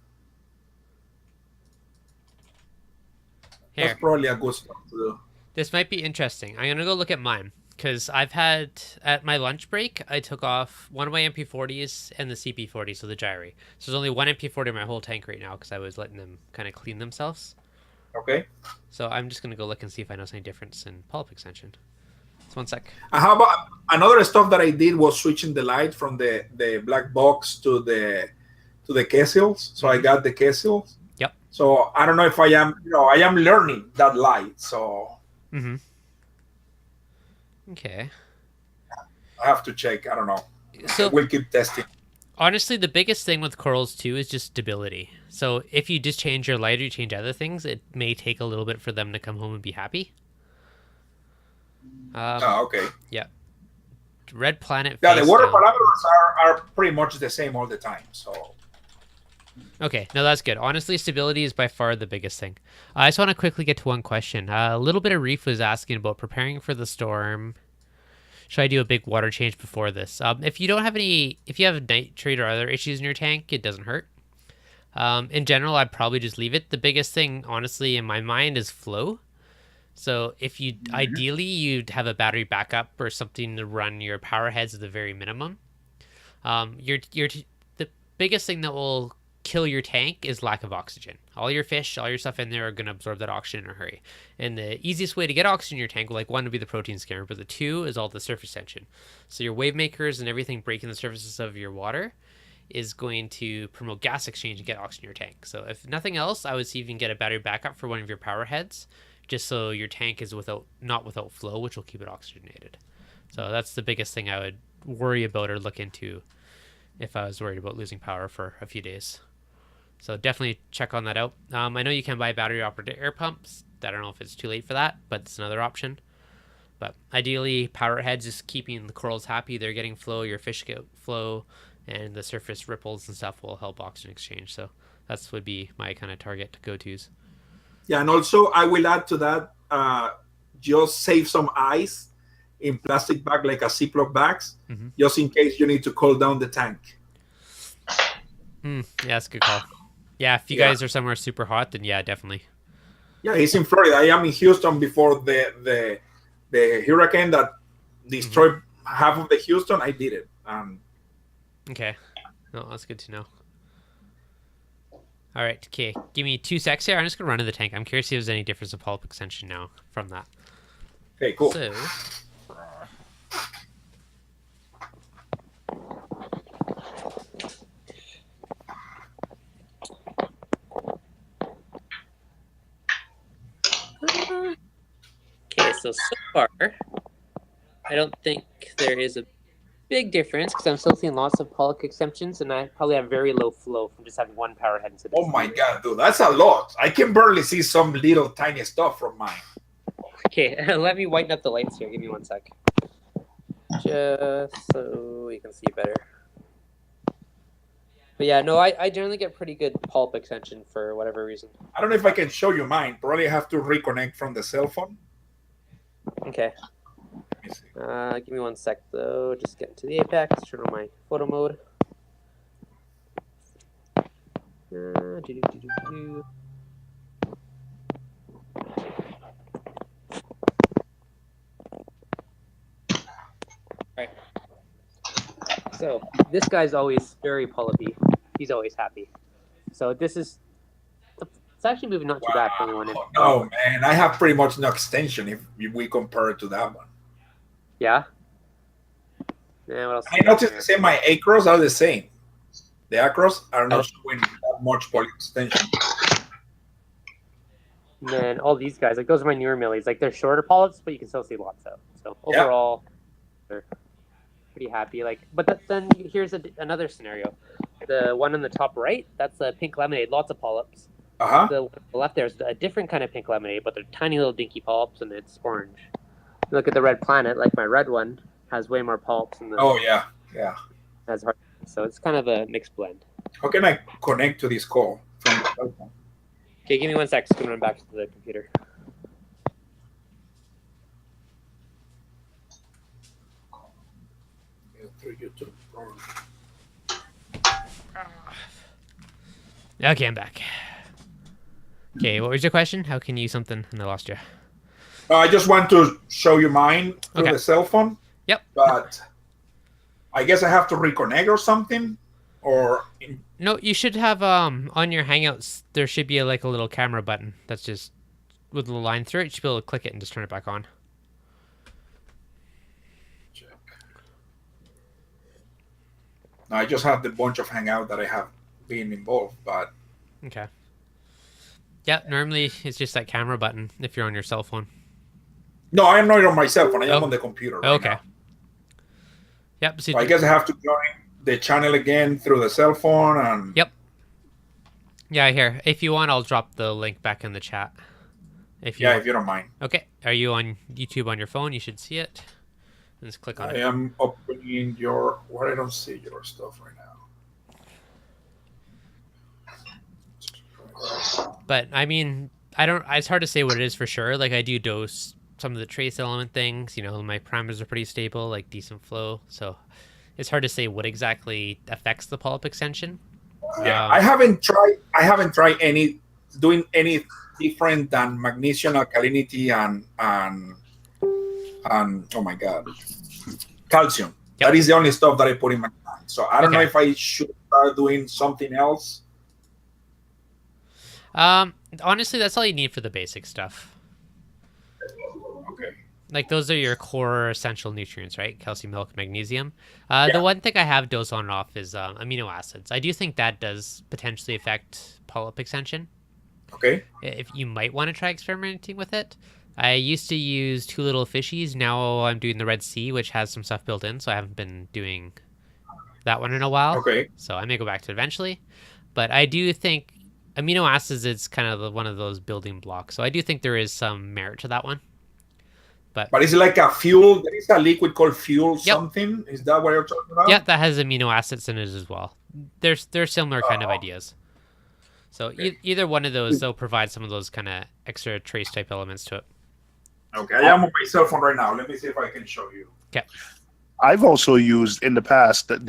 Here. That's probably a good stuff to do. This might be interesting. I'm gonna go look at mine because I've had at my lunch break I took off one of my MP40s and the CP40, so the gyri. So there's only one MP40 in my whole tank right now because I was letting them kind of clean themselves. Okay. So I'm just gonna go look and see if I notice any difference in polyp extension. Just 1 sec. How about another stuff that I did was switching the light from the black box to the Kessels. So I got the Kessels. Yep. So I don't know if I am learning that light. So. Okay. I have to check. I don't know. So we'll keep testing. Honestly, the biggest thing with corals too is just stability. So if you just change your light or you change other things, it may take a little bit for them to come home and be happy. Okay. Yeah. Red planet. Yeah, the water parameters are pretty much the same all the time. So. Okay, no, that's good. Honestly, stability is by far the biggest thing. I just want to quickly get to one question. A little bit of Reef was asking about preparing for the storm. Should I do a big water change before this? If you have nitrate or other issues in your tank, it doesn't hurt. In general, I'd probably just leave it. The biggest thing, honestly, in my mind is flow. So if you, ideally, you'd have a battery backup or something to run your power heads at the very minimum. biggest thing that will kill your tank is lack of oxygen. All your fish, all your stuff in there are going to absorb that oxygen in a hurry. And the easiest way to get oxygen in your tank, like one would be the protein skimmer, but the two is all the surface tension. So your wave makers and everything breaking the surfaces of your water is going to promote gas exchange and get oxygen in your tank. So if nothing else, I would see if you can get a battery backup for one of your power heads, just so your tank is not without flow, which will keep it oxygenated. So that's the biggest thing I would worry about or look into if I was worried about losing power for a few days. So definitely check on that out. I know you can buy battery operated air pumps. I don't know if it's too late for that, but it's another option. But ideally, power heads is keeping the corals happy. They're getting flow, your fish get flow, and the surface ripples and stuff will help oxygen exchange. So that's would be my kind of target go-tos. Yeah, and also I will add to that, just save some ice in plastic bag, like a Ziploc bags, just in case you need to cool down the tank. Yeah, that's a good call. Yeah, if you guys are somewhere super hot, then yeah, definitely. Yeah, he's in Florida. I am in Houston before the hurricane that destroyed half of the Houston. I did it. Okay. No, that's good to know. All right, okay. Give me 2 secs here. I'm just going to run to the tank. I'm curious if there's any difference in polyp extension now from that. Okay, cool. So, okay, so far, I don't think there is a big difference because I'm still seeing lots of polyp extensions, and I probably have very low flow from just having one power head instead of Oh my god, dude, that's a lot. I can barely see some little tiny stuff from mine. Okay, let me whiten up the lights here. Give me 1 sec. Just so you can see better. But yeah, no, I generally get pretty good pulp extension for whatever reason. I don't know if I can show you mine. Probably have to reconnect from the cell phone. Okay. Give me 1 sec though. Just get into the Apex, turn on my photo mode. Alright. So this guy's always very polypy. He's always happy. So this is it's actually moving not too bad for anyone. No, man, I have pretty much no extension if we compare it to that one. Yeah. Yeah. What else? I noticed the same. My acros are the same. The acros are not showing that much poly extension. And then all these guys, like those are my newer millies. Like they're shorter polyps, but you can still see lots out. So overall, they're pretty happy. Like, but then here's another scenario. The one on the top right, that's a pink lemonade, lots of polyps. The left there's a different kind of pink lemonade, but they're tiny little dinky polyps, and it's orange. Look at the red planet, like my red one has way more polyps. And has hard, so it's kind of a mixed blend. How can I connect to this call from the cell phone? Okay, give me 1 sec. Just gonna run back to the computer. Okay, I'm back. Okay, what was your question? How can you use something? And I lost you. I just want to show you mine through the cell phone. Yep. But I guess I have to reconnect or something, or no, you should have on your Hangouts. There should be a little camera button that's just with a little line through it. You should be able to click it and just turn it back on. Check. No, I just have the bunch of Hangout that I have been involved, but okay. Yeah, normally it's just that camera button if you're on your cell phone. No, I am not on my cell phone. I am on the computer. Right now. Yep. So I guess I have to join the channel again through the cell phone and. Yep. Yeah, here. If you want, I'll drop the link back in the chat. If you don't mind. Okay. Are you on YouTube on your phone? You should see it. Just click on it. I am opening your. Well, I don't see your stuff right now. But I mean, I don't. It's hard to say what it is for sure. Like I do dose some of the trace element things. You know, my parameters are pretty stable, like decent flow. So it's hard to say what exactly affects the polyp extension. Yeah, I haven't tried any different than magnesium alkalinity and oh my god, calcium. That is the only stuff that I put in my tank. So I don't know if I should start doing something else? Honestly, that's all you need for the basic stuff. Okay. Like those are your core essential nutrients, right? Calcium, milk, magnesium. Yeah. The one thing I have dosed on and off is amino acids. I do think that does potentially affect polyp extension. Okay. If you might want to try experimenting with it. I used to use Two Little Fishies. Now I'm doing the Red Sea, which has some stuff built in, so I haven't been doing that one in a while. Okay. So I may go back to it eventually. But I do think amino acids is kind of one of those building blocks. So I do think there is some merit to that one. But is it like a fuel? There is a liquid called fuel Yep. something? Is that what you're talking about? Yeah, that has amino acids in it as well. They're similar kind of ideas. So Okay. either one of those, they'll provide some of those kind of extra trace type elements to it. Okay, I am on my cell phone right now. Let me see if I can show you. Okay. I've also used in the past that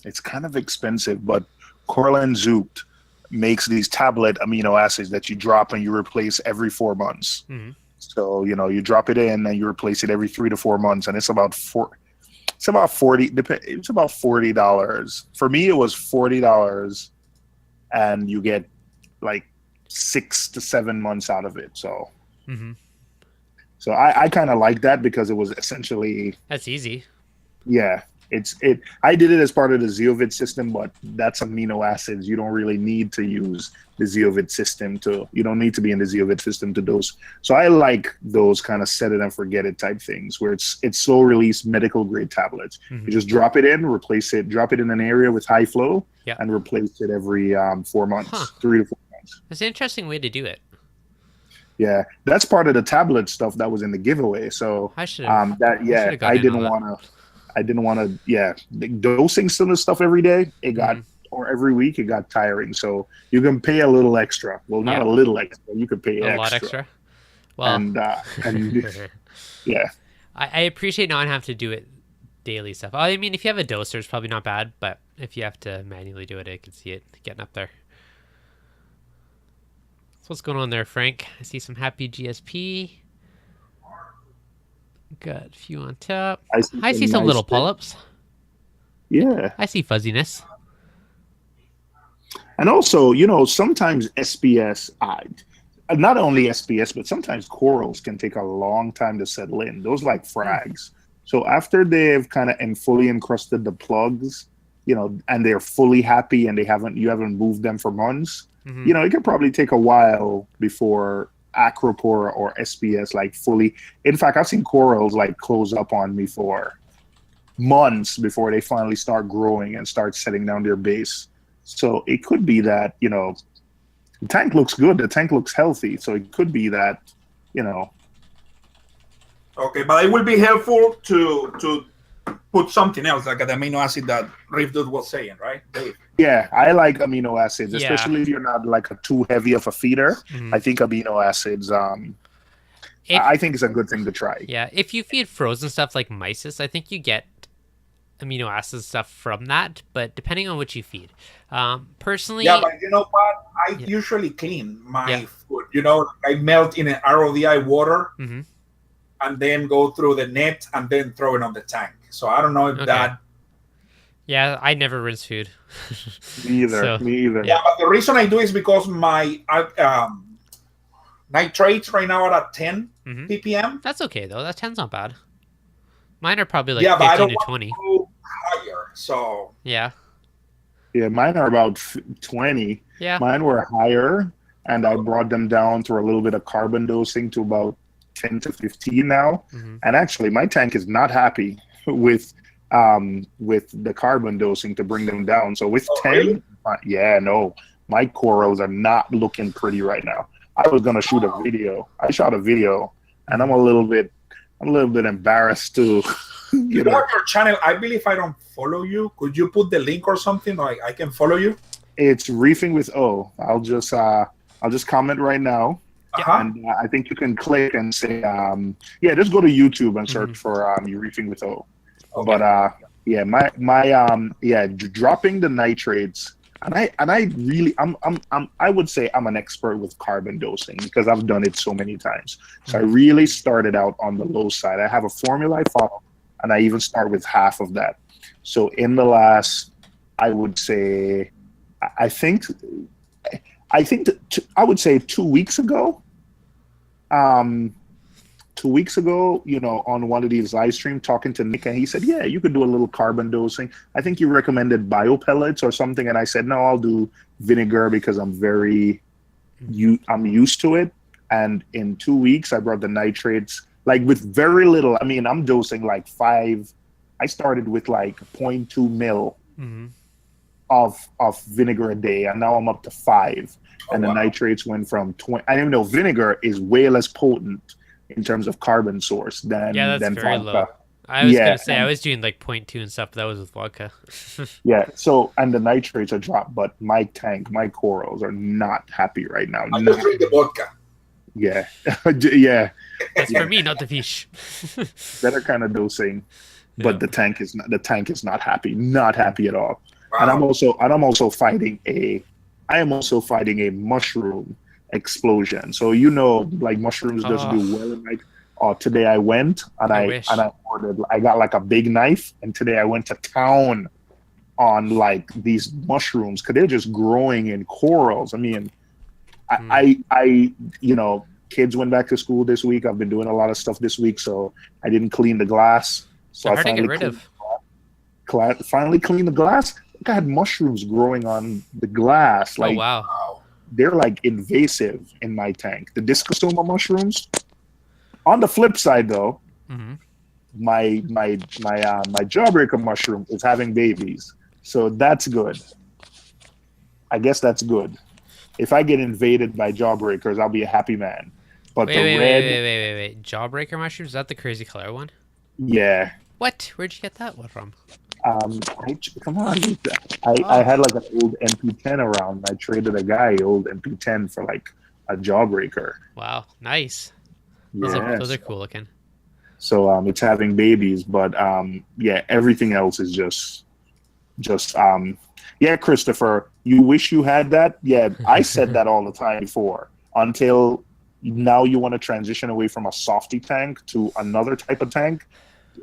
it's kind of expensive, but Corland Zoot makes these tablet amino acids that you drop and you replace every 4 months. Mm-hmm. So you drop it in and you replace it every 3 to 4 months, and it's about $40. It's about $40. For me, it was $40, and you get like 6 to 7 months out of it. So. Mm-hmm. So I kind of like that because it was essentially That's easy. Yeah, I did it as part of the Zeovid system, but that's amino acids. You don't really need to use the Zeovid system you don't need to be in the Zeovid system to dose. So I like those kind of set it and forget it type things where it's slow release medical grade tablets. Mm-hmm. You just drop it in, replace it, drop it in an area with high flow, Yeah. and replace it every 4 months, Huh. 3 to 4 months. That's an interesting way to do it. Yeah, that's part of the tablet stuff that was in the giveaway. So I should have. I didn't want to. Yeah, dosing some of the stuff every day. It got or every week it got tiring. So you can pay a little extra. Well, not Yeah. a little extra. You could pay A lot extra. Well, and yeah. I appreciate not having to do it daily stuff. I mean, if you have a doser, it's probably not bad. But if you have to manually do it, I can see it getting up there. So what's going on there, Frank? I see some happy GSP. Got a few on top. I see some nice little bit. polyps. Yeah. I see fuzziness. And also, sometimes SPS, not only SPS, but sometimes corals can take a long time to settle in. Those like frags. So after they've kind of fully encrusted the plugs, and they're fully happy and you haven't moved them for months, it can probably take a while before acropora or SPS like fully. In fact, I've seen corals like close up on me for months before they finally start growing and start setting down their base. So it could be that, the tank looks good, the tank looks healthy. So it could be that, Okay, but it will be helpful to put something else, like the amino acid that ReefDudes was saying, right, Dave? Yeah, I like amino acids, Yeah. especially if you're not like too heavy of a feeder. Mhm. I think amino acids, I think it's a good thing to try. Yeah, if you feed frozen stuff like mysis, I think you get amino acid stuff from that, but depending on what you feed. Personally, Yeah, but you know what? I Yeah. usually clean my Yeah. food. I melt in an RODI water Mhm. and then go through the net and then throw it on the tank. So I don't know if Okay. that. yeah, I never rinse food. Me either. So- Me either. Yeah, but the reason I do is because my nitrates right now are at 10 Mhm. ppm. That's okay though. That 10's not bad. Mine are probably like Yeah, but I 15 don't to want 20. to go higher. So Yeah, Yeah, mine are about 20. yeah. Mine were higher, and I brought them down through a little bit of carbon dosing to about 10 to 15 now. Mhm. And actually, my tank is not happy with the carbon dosing to bring them down. So with 10, really? no, my corals are not looking pretty right now. I was gonna shoot a video. I shot a video, and I'm a little bit embarrassed to, you know your channel. I believe I don't follow you. Could you put the link or something? Like I can follow you. It's Reefing with O. I'll just comment right now. Uh-huh. And I think you can click and say, just go to YouTube and search for Reefing with O. Okay. But dropping the nitrates, and I really, I would say I'm an expert with carbon dosing because I've done it so many times. So I really started out on the low side. I have a formula I follow, and I even start with half of that. So in the last I would say, I think I would say 2 weeks ago. 2 weeks ago, on one of these live stream talking to Nick, and he said, yeah, you could do a little carbon dosing. I think you recommended biopellets or something, and I said, no, I'll do vinegar because I'm used to it. And in 2 weeks, I brought the nitrates, like with very little. I mean, I'm dosing like 5. I started with like 0.2 mil of vinegar a day, and now I'm up to 5. And the nitrates went from 20. I didn't know vinegar is way less potent in terms of carbon source than that's very vodka. low. I was gonna say I was doing like 0.2 and stuff, but that was with vodka. Yeah. So and the nitrates are dropped, but my corals are not happy right now. I just drink the vodka. Yeah. Yeah. That's for me, not the fish. Better kind of dosing, but the tank is not happy. Not happy at all. Wow. And I'm also fighting a mushroom explosion. So like mushrooms just do well in today I went and I ordered, I got like a big knife, and today I went to town on like these mushrooms because they're just growing in corals. I mean, I kids went back to school this week. I've been doing a lot of stuff this week, so I didn't clean the glass. So I finally cleaned the glass. I had mushrooms growing on the glass. Like, oh wow. They're like invasive in my tank. The discosoma mushrooms. On the flip side, though, my jawbreaker mushroom is having babies, so that's good. I guess that's good. If I get invaded by jawbreakers, I'll be a happy man. But wait, jawbreaker mushrooms? Is that the crazy color one? Yeah. What? Where'd you get that one from? Come on. I had like an old MP10 around. I traded a guy old MP10 for like a jawbreaker. Wow, nice. Yes. Those are cool looking. So it's having babies, but everything else is just Christopher, you wish you had that? Yeah, I said that all the time before, until now you want to transition away from a softy tank to another type of tank.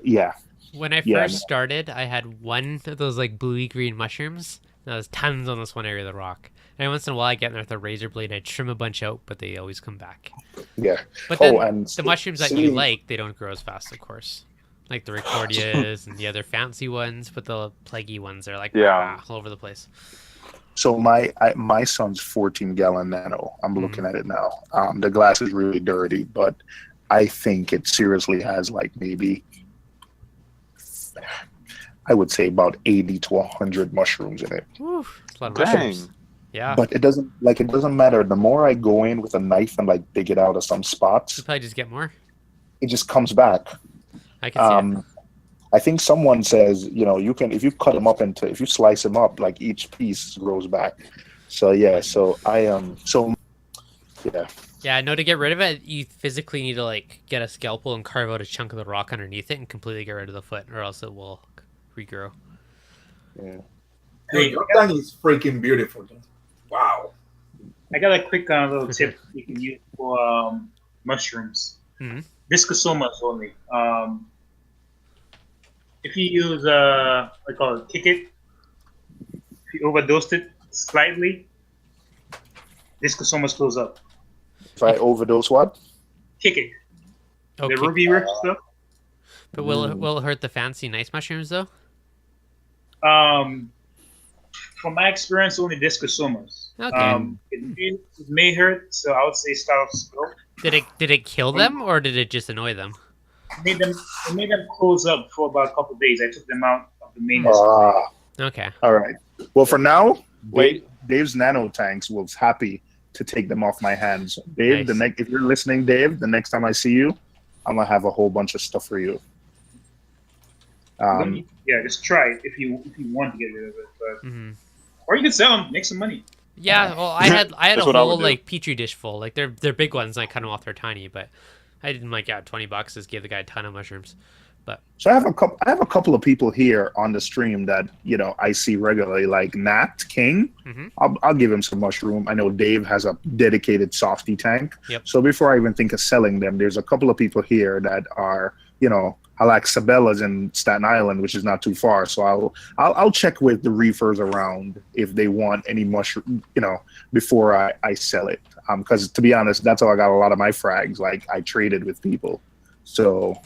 Yeah. When I first started, I had one of those like bluey green mushrooms. There was tons on this one area of the rock. And once in a while, I get in there with a razor blade and I trim a bunch out, but they always come back. Yeah. But then the mushrooms that you like, they don't grow as fast, of course. Like the Recordias and the other fancy ones, but the plaguey ones are like all over the place. So my son's 14-gallon nano. I'm looking at it now. The glass is really dirty, but I think it seriously has like maybe, I would say about 80 to 100 mushrooms in it. Whew, that's a lot of mushrooms. Yeah. But it doesn't matter. The more I go in with a knife and like dig it out of some spots, you probably just get more. It just comes back. I can see it. I think someone says, you can, if you cut them up if you slice them up, like each piece grows back. So yeah, Yeah, no, to get rid of it, you physically need to like get a scalpel and carve out a chunk of the rock underneath it and completely get rid of the foot, or else it will regrow. Yeah. Hey, your tank is freaking beautiful. Wow. I got a quick little tip you can use for mushrooms. Discosomas only. If you use I call it kick it, if you overdosed it slightly, discosomas close up. If I overdose what? Kick it. Oh, the ruby rift stuff. But will it hurt the fancy nice mushrooms though? From my experience, only discosomas. Okay. It may hurt, so I would say start slow. Did it kill them, or did it just annoy them? It made them close up for about a couple of days. I took them out of the main. Okay. All right. Well, for now, Dave's nano tanks was happy to take them off my hands. Dave, nice. If you're listening, Dave, the next time I see you, I'm gonna have a whole bunch of stuff for you. Just try it if you want to get rid of it, but or you can sell them, make some money. Yeah, well, I had a whole like petri dish full. Like they're big ones. And I cut them off. They're tiny, but I didn't like $20. Just gave the guy a ton of mushrooms. But so I have a couple of people here on the stream that I see regularly, like Nat King. I'll give him some mushroom. I know Dave has a dedicated softy tank. Yep. So before I even think of selling them, there's a couple of people here that are I like Sabella's in Staten Island, which is not too far. So I'll check with the reefers around if they want any mushroom, before I sell it. Because to be honest, that's how I got a lot of my frags. Like I traded with people, so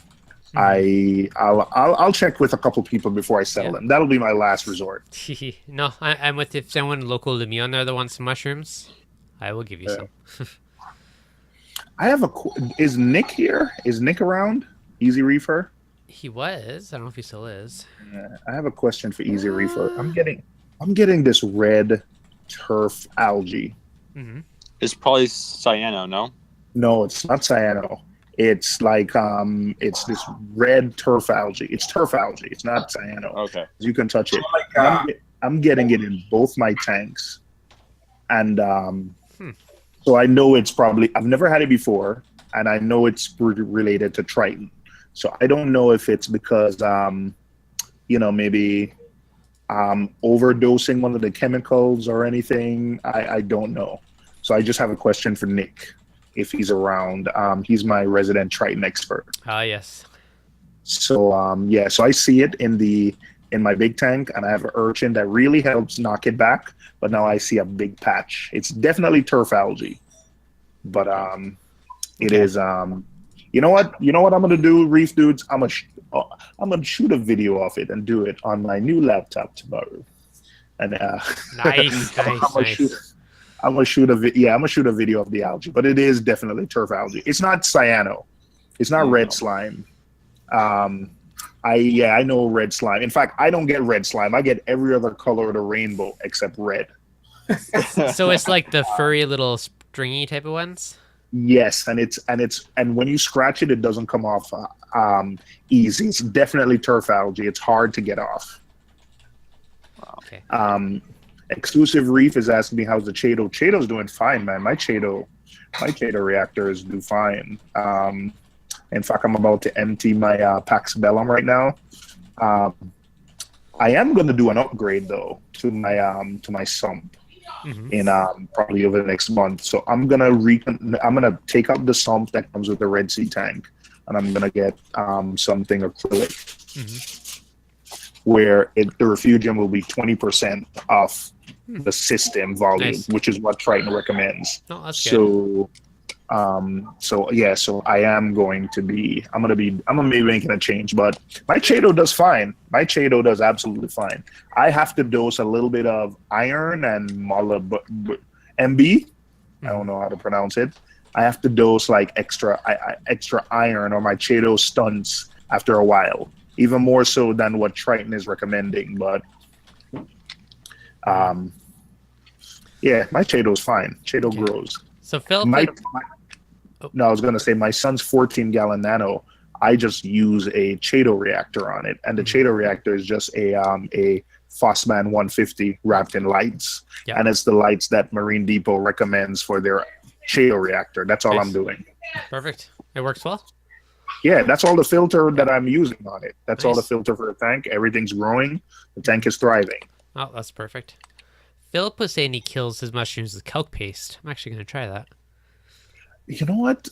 I'll check with a couple people before I sell them. That'll be my last resort. No, I'm with if someone local to me on there that wants some mushrooms, I will give you some. I have is Nick here? Is Nick around? Easy Reefer? He was. I don't know if he still is. Yeah, I have a question for Easy Reefer. I'm getting this red turf algae. Mm-hmm. It's probably cyano, no? No, it's not cyano. It's like it's this red turf algae. It's turf algae. It's not cyano. Okay. You can touch it. I'm getting it in both my tanks, and so I know it's probably. I've never had it before, and I know it's related to Triton. So I don't know if it's because maybe overdosing one of the chemicals or anything. I don't know. So I just have a question for Nick, if he's around. He's my resident Triton expert. Yes. So so I see it in my big tank, and I have an urchin that really helps knock it back. But now I see a big patch. It's definitely turf algae, but it is. You know what I'm gonna do, Reef Dudes? I'm gonna shoot a video of it and do it on my new laptop tomorrow. And nice. I'm gonna shoot a video of the algae, but it is definitely turf algae. It's not cyano. It's not red slime. I know red slime. In fact, I don't get red slime. I get every other color of the rainbow except red. So it's like the furry little stringy type of ones? Yes, and when you scratch it, it doesn't come off easy. It's definitely turf algae. It's hard to get off. Okay. Exclusive Reef is asking me how's the Chaeto. Chaeto's doing fine, man. My Chaeto reactors do fine. In fact, I'm about to empty my Pax Bellum right now. I am going to do an upgrade though to my sump in probably over the next month. So I'm gonna take out the sump that comes with the Red Sea tank, and I'm gonna get something acrylic where the refugium will be 20% off the system volume, which is what Triton recommends. Oh, that's good. So I am going to be. I'm gonna be making a change, but my Chaeto does fine. My Chaeto does absolutely fine. I have to dose a little bit of iron and MB. I don't know how to pronounce it. I have to dose like extra iron, or my Chaeto stunts after a while, even more so than what Triton is recommending. But my Chaeto's fine. Chaeto grows. So Phil, I was going to say my son's 14-gallon nano. I just use a Chaeto reactor on it, and the Chaeto reactor is just a Fossman 150 wrapped in lights, and it's the lights that Marine Depot recommends for their Chaeto reactor. That's all I'm doing. Perfect. It works well. Yeah, that's all the filter that I'm using on it. That's all the filter for the tank. Everything's growing. The tank is thriving. Oh, that's perfect. Philip was saying he kills his mushrooms with calc paste. I'm actually going to try that. You know what?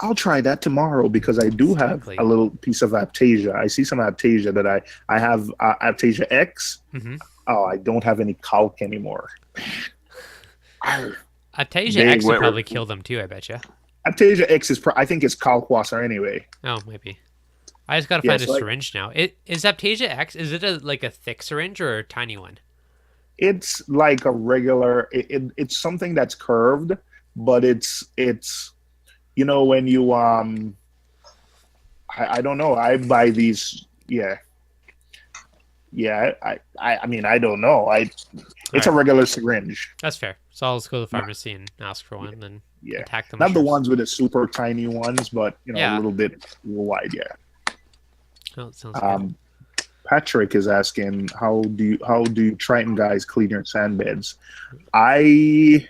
I'll try that tomorrow, because I do have a little piece of Aptasia. I see some Aptasia that I have Aptasia X. Oh, I don't have any calc anymore. Aptasia X would probably kill them too, I bet you. Aptasia X is, I think it's Kalkwasser anyway. Oh, maybe. I just got to find a syringe now. Is Aptasia X, is it like a thick syringe or a tiny one? It's like a regular, it's something that's curved, but it's when you I don't know, I buy these I mean, I don't know, it's a regular syringe. That's fair. So I'll just go to the pharmacy and ask for one, then attack them. Not the ones with the super tiny ones, but a little bit wide. Oh, it sounds good. Patrick is asking, how do you Triton guys clean your sand beds? I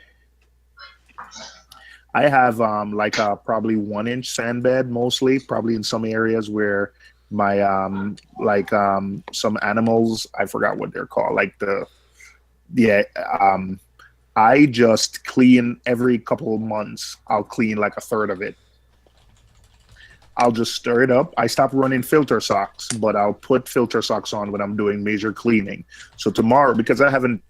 have like a probably 1-inch sand bed, mostly, probably in some areas where my some animals, I forgot what they're called, I just clean every couple of months. I'll clean like a third of it. I'll just stir it up. I stopped running filter socks, but I'll put filter socks on when I'm doing major cleaning. So tomorrow, because I haven't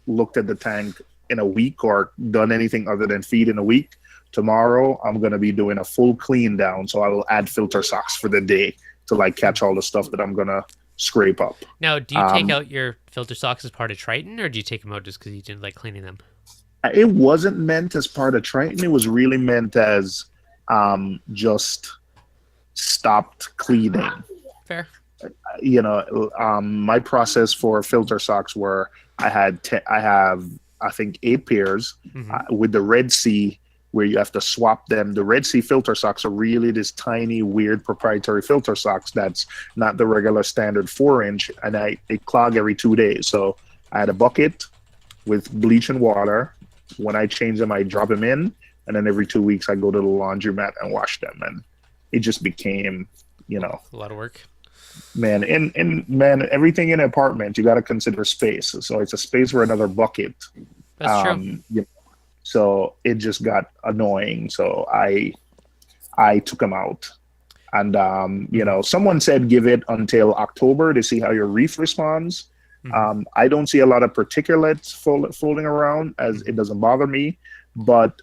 looked at the tank in a week or done anything other than feed in a week, tomorrow I'm going to be doing a full clean down. So I will add filter socks for the day to like catch all the stuff that I'm going to scrape up. Now, do you take out your filter socks as part of Triton, or do you take them out just because you didn't like cleaning them? It wasn't meant as part of Triton. It was really meant as just stopped cleaning. Fair. You know, my process for filter socks were I have I think 8 pairs with the Red Sea, where you have to swap them. The Red Sea filter socks are really this tiny, weird proprietary filter socks that's not the regular standard 4-inch, and they clog every 2 days. So I had a bucket with bleach and water. When I change them, I drop them in, and then every 2 weeks I go to the laundromat and wash them. And it just became, you know, a lot of work. Man, man, everything in an apartment, you got to consider space. So it's a space for another bucket. That's true. You know, so it just got annoying. So I took them out. And, you know, someone said give it until October to see how your reef responds. I don't see a lot of particulates floating around, as it doesn't bother me. But,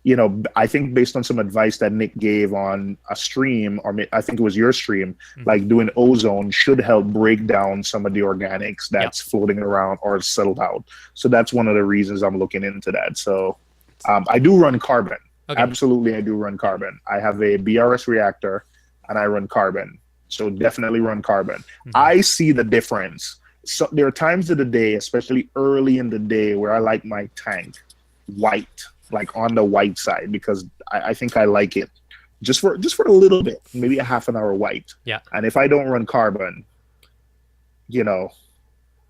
you know, I think based on some advice that Nick gave on a stream, or I think it was your stream, like doing ozone should help break down some of the organics that's floating around or settled out. So that's one of the reasons I'm looking into that. So I do run carbon. Okay. Absolutely, I do run carbon. I have a BRS reactor and I run carbon. So definitely run carbon. I see the difference. So there are times of the day, especially early in the day, where I like my tank white, like on the white side, because I think I like it just for a little bit, maybe a half an hour white. Yeah. And if I don't run carbon, you know,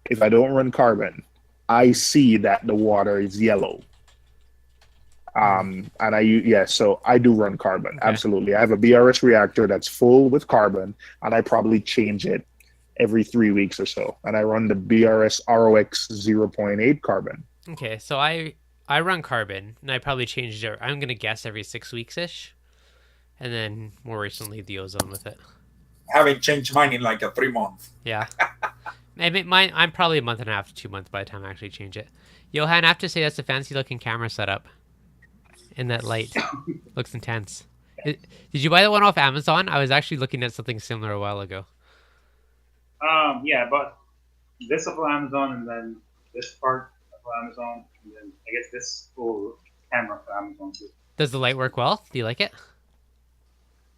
if I don't run carbon, I see that the water is yellow. And so I do run carbon. Okay. Absolutely. I have a BRS reactor that's full with carbon, and I probably change it every 3 weeks or so. And I run the BRS ROX 0.8 carbon. Okay, so I run carbon, and I probably changed it, I'm going to guess, every 6 weeks-ish. And then more recently, the ozone with it. I haven't changed mine in like a 3 months. Yeah. Maybe mine, I'm probably a month and a half to 2 months by the time I actually change it. Johan, I have to say that's a fancy-looking camera setup. In that light. Looks intense. Did you buy that one off Amazon? I was actually looking at something similar a while ago. Yeah, but this off of Amazon, and then this part off of Amazon, and then I guess this full camera for Amazon too. Does the light work well? Do you like it?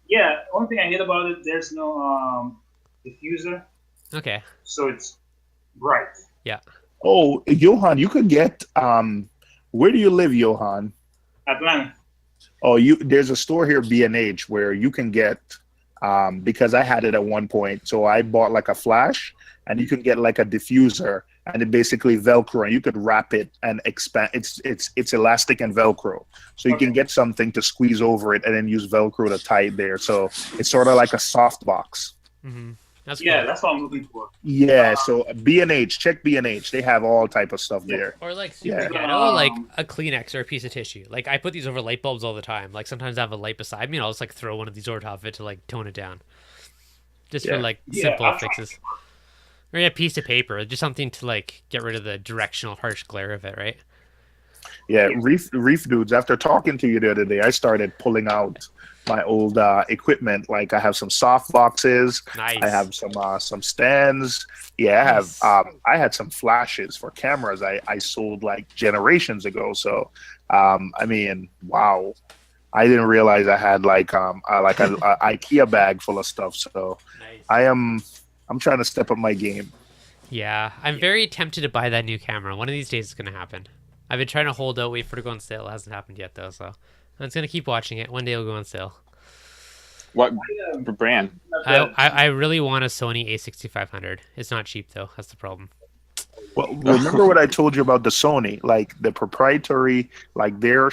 Yeah, only thing I hate about it, there's no diffuser. Okay. So it's bright. Yeah. Oh, Johan, you could get where do you live, Johan? Atlanta. Oh, there's a store here, B&H, where you can get because I had it at one point. So I bought like a flash, and you can get like a diffuser, and it basically Velcro, and you could wrap it and expand. It's elastic and Velcro, so you can get something to squeeze over it and then use Velcro to tie it there. So it's sort of like a soft box. Mm-hmm. That's cool. That's what I'm looking for. Yeah, so B&H, check B&H. They have all type of stuff there. Or like super ghetto, like a Kleenex or a piece of tissue. Like I put these over light bulbs all the time. Like sometimes I have a light beside me, and I'll just like throw one of these over top of it to like tone it down. Just for like simple fixes. Or a piece of paper, just something to like get rid of the directional harsh glare of it, right? Yeah, Reef Dudes, after talking to you the other day, I started pulling out my old equipment. Like I have some soft boxes. Nice. I have some stands. Yeah, I had some flashes for cameras I sold like generations ago. So I mean, wow. I didn't realize I had like an IKEA bag full of stuff. So nice. I'm trying to step up my game. Yeah, I'm very tempted to buy that new camera. One of these days it's gonna happen. I've been trying to hold out, wait for it to go on sale. It hasn't happened yet though, so I'm just gonna keep watching it. One day it'll go on sale. What brand? I really want a Sony A6500. It's not cheap though. That's the problem. Well, remember what I told you about the Sony, like the proprietary, like their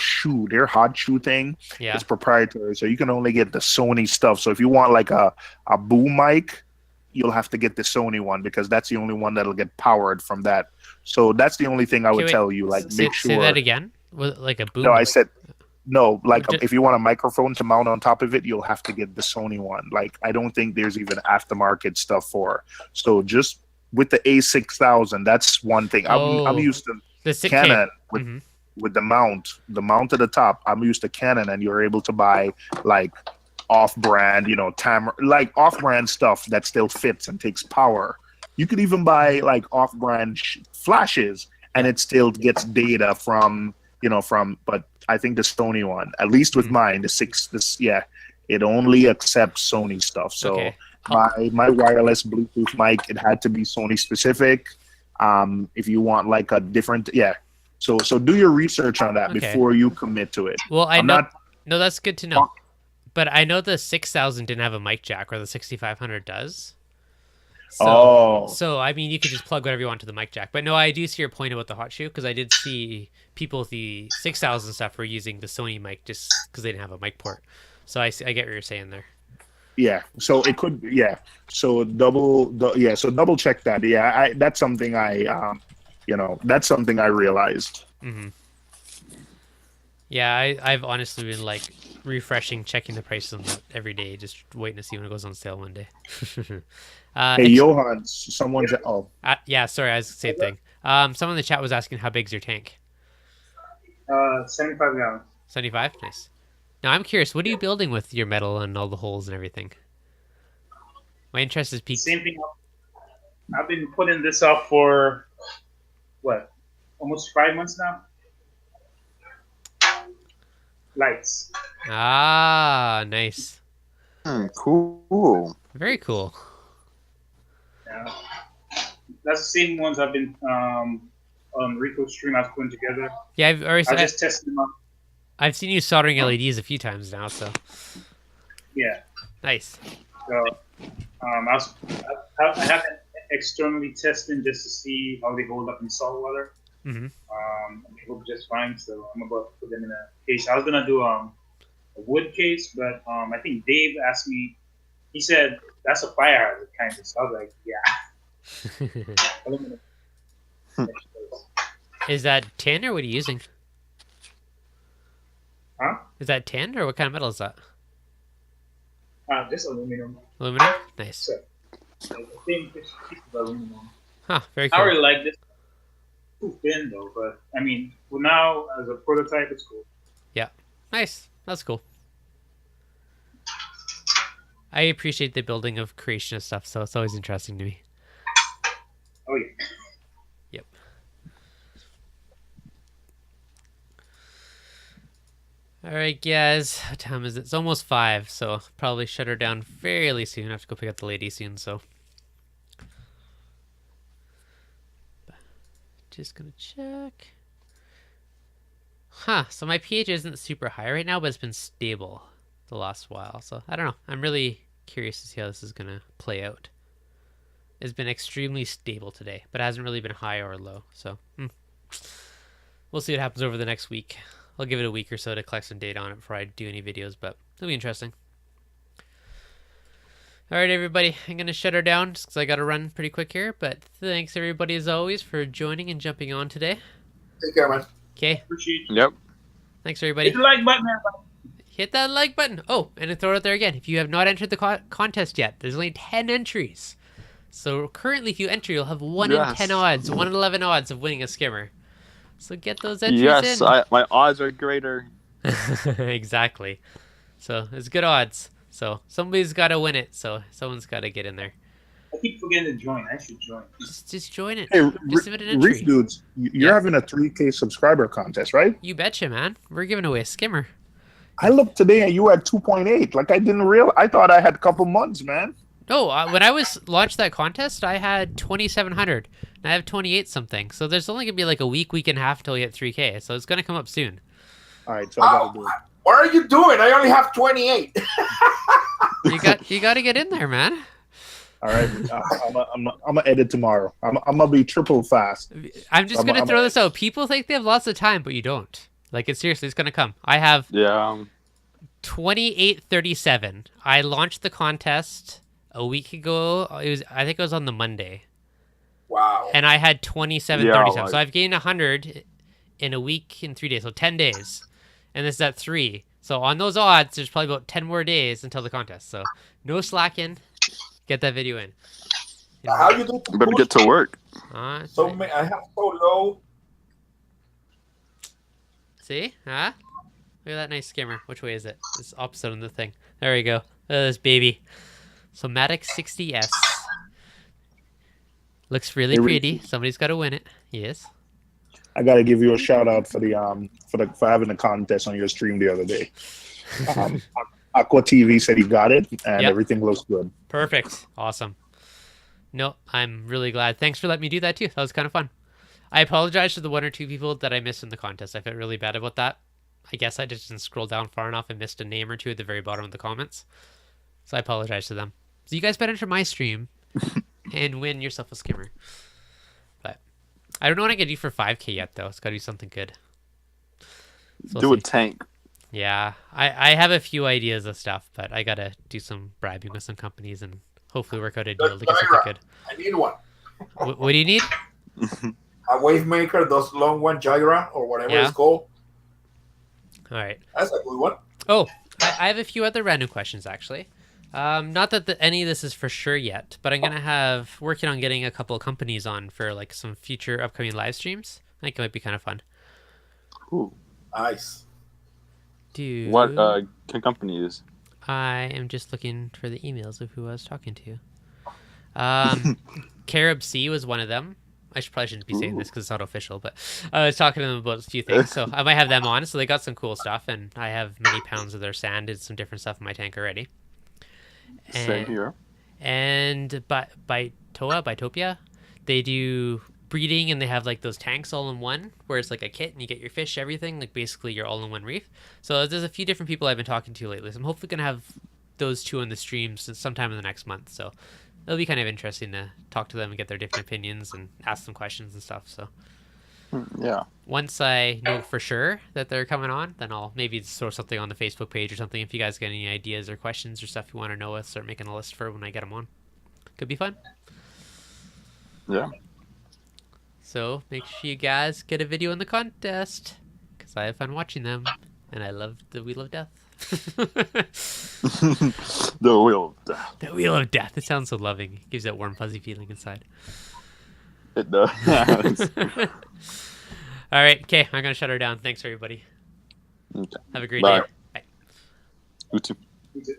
hot shoe thing is proprietary. So you can only get the Sony stuff. So if you want like a boom mic, you'll have to get the Sony one because that's the only one that'll get powered from that. So that's the only thing I would tell you. Like, make sure. Say that again. Like a boom. No, I said No, like Just- if you want a microphone to mount on top of it, you'll have to get the Sony one. Like I don't think there's even aftermarket stuff for. So just with the A6000, that's one thing. I'm used to the 6K. Canon Mhm. with the mount at the top. I'm used to Canon, and you're able to buy like off-brand, like off-brand stuff that still fits and takes power. You could even buy like off-brand flashes, and it still gets data from. But I think the Sony one, at least with mine, it only accepts Sony stuff. So Okay. my wireless Bluetooth mic, it had to be Sony specific. If you want like a different, So do your research on that before you commit to it. Well, I'm not. No, that's good to know. But I know the 6000 didn't have a mic jack, or the 6500 does. So I mean, you could just plug whatever you want to the mic jack. But no, I do see your point about the hot shoe, because I did see people with the 6000 stuff were using the Sony mic just because they didn't have a mic port. So I get what you're saying there. Yeah. So it could. Yeah. So double check that. Yeah. That's something that's something I realized. Mm-hmm. Yeah, I've honestly been like refreshing, checking the prices on that every day, just waiting to see when it goes on sale one day. Hey, Johan, someone's. Yeah, sorry, I was the same thing. Someone in the chat was asking, how big's your tank? 75 gallons. 75? Nice. Now, I'm curious, what are you building with your metal and all the holes and everything? My interest is peaked. Same thing. I've been putting this up for, almost 5 months now? Lights. Ah, nice. Cool. Very cool. Yeah. That's the same ones I've been on ReefDudes I was putting together. Yeah, I've already I just tested them up. I've seen you soldering LEDs a few times now, so. Yeah. Nice. So, I have been externally testing just to see how they hold up in salt water. Mm-hmm. They hold just fine, so I'm about to put them in a case. I was gonna do a wood case, but I think Dave asked me. He said that's a fire hazard kind of. So I was like, yeah. Is that tin, or what are you using? Huh? Is that tin, or what kind of metal is that? Just aluminum. Aluminum? Nice. So, I think this piece of aluminum. Huh, very cool. I really like this. Too thin though, but I mean, for now as a prototype, it's cool. Yeah, nice. That's cool. I appreciate the building of creation of stuff, so it's always interesting to me. Oh yeah. Yep. All right, guys. What time is it? It's almost 5, so probably shut her down fairly soon. I have to go pick up the lady soon, so. Just gonna check. Huh, so my pH isn't super high right now, but it's been stable the last while. So I don't know. I'm really curious to see how this is gonna play out. It's been extremely stable today, but it hasn't really been high or low. So we'll see what happens over the next week. I'll give it a week or so to collect some data on it before I do any videos, but it'll be interesting. All right, everybody, I'm going to shut her down just because I got to run pretty quick here. But thanks, everybody, as always, for joining and jumping on today. Take care, man. Okay. Appreciate you. Yep. Thanks, everybody. Hit the like button, everybody. Hit that like button. Oh, and to throw it out there again, if you have not entered the contest yet, there's only 10 entries. So currently, if you enter, you'll have 1 in 10 odds, 1 in 11 odds of winning a skimmer. So get those entries in. My odds are greater. Exactly. So it's good odds. So somebody's got to win it. So someone's got to get in there. I keep forgetting to join. I should join. Just join it. Hey, Just submit an entry. ReefDudes, you're having a 3K subscriber contest, right? You betcha, man. We're giving away a skimmer. I looked today and you were at 2.8. Like I didn't realize. I thought I had a couple months, man. No, when I launched that contest, I had 2,700. And I have 28 something. So there's only gonna be like a week and a half until we hit 3K. So it's gonna come up soon. All right, so I gotta do it. What are you doing? I only have 28. You got to get in there, man. All right, I'm gonna edit tomorrow. I'm gonna be triple fast. I'm just gonna throw this out. People think they have lots of time, but you don't. Like it's seriously, it's gonna come. I have 2837. I launched the contest a week ago. I think it was on the Monday. Wow. And I had 2737. So I've gained 100 in a week and 3 days. So 10 days. and this is at 3. So on those odds, there's probably about 10 more days until the contest. So no slacking. Get that video in. How you do? Better get to work. So I have so low. See? Huh? Look at that nice skimmer. Which way is it? It's opposite on the thing. There we go. Look at this baby. Somatic 60S. Looks really pretty. Somebody's got to win it. Yes. I got to give you a shout out for for having the contest on your stream the other day. Aqua TV said he got it, and everything looks good. Perfect. Awesome. No, I'm really glad. Thanks for letting me do that too. That was kind of fun. I apologize to the 1 or 2 people that I missed in the contest. I felt really bad about that. I guess I just didn't scroll down far enough and missed a name or 2 at the very bottom of the comments. So I apologize to them. So you guys better enter my stream and win yourself a skimmer. But I don't know what I can do for 5K yet, though. It's got to be something good. So do a tank. Yeah, I have a few ideas of stuff, but I got to do some bribing with some companies and hopefully work out a deal to get something good. I need one. What do you need? A wave maker, those long one, Gyra, or whatever it's called. All right. That's a good one. Oh, I have a few other random questions, actually. Not that any of this is for sure yet, but I'm going to have working on getting a couple of companies on for like some future upcoming live streams. I think it might be kind of fun. Ooh. Nice. Dude. What companies? I am just looking for the emails of who I was talking to. Carib Sea was one of them. I probably shouldn't be saying this because it's not official, but I was talking to them about a few things. So I might have them on. So they got some cool stuff, and I have many pounds of their sand and some different stuff in my tank already. Same here. And Bitopia, they do breeding, and they have like those tanks all in one, where it's like a kit, and you get your fish, everything, like basically your all-in-one reef. So there's a few different people I've been talking to lately. So I'm hopefully gonna have those 2 on the stream sometime in the next month. So it'll be kind of interesting to talk to them and get their different opinions and ask them questions and stuff. So yeah, once I know for sure that they're coming on, then I'll maybe throw something on the Facebook page or something. If you guys got any ideas or questions or stuff you want to know, I'll start making a list for when I get them on. Could be fun. Yeah. So make sure you guys get a video in the contest, because I have fun watching them, and I love the Wheel of Death. The Wheel of Death. The Wheel of Death. It sounds so loving. It gives that warm, fuzzy feeling inside. It does. All right. Okay. I'm going to shut her down. Thanks, everybody. Okay. Have a great Bye. day. Bye. You too. You too.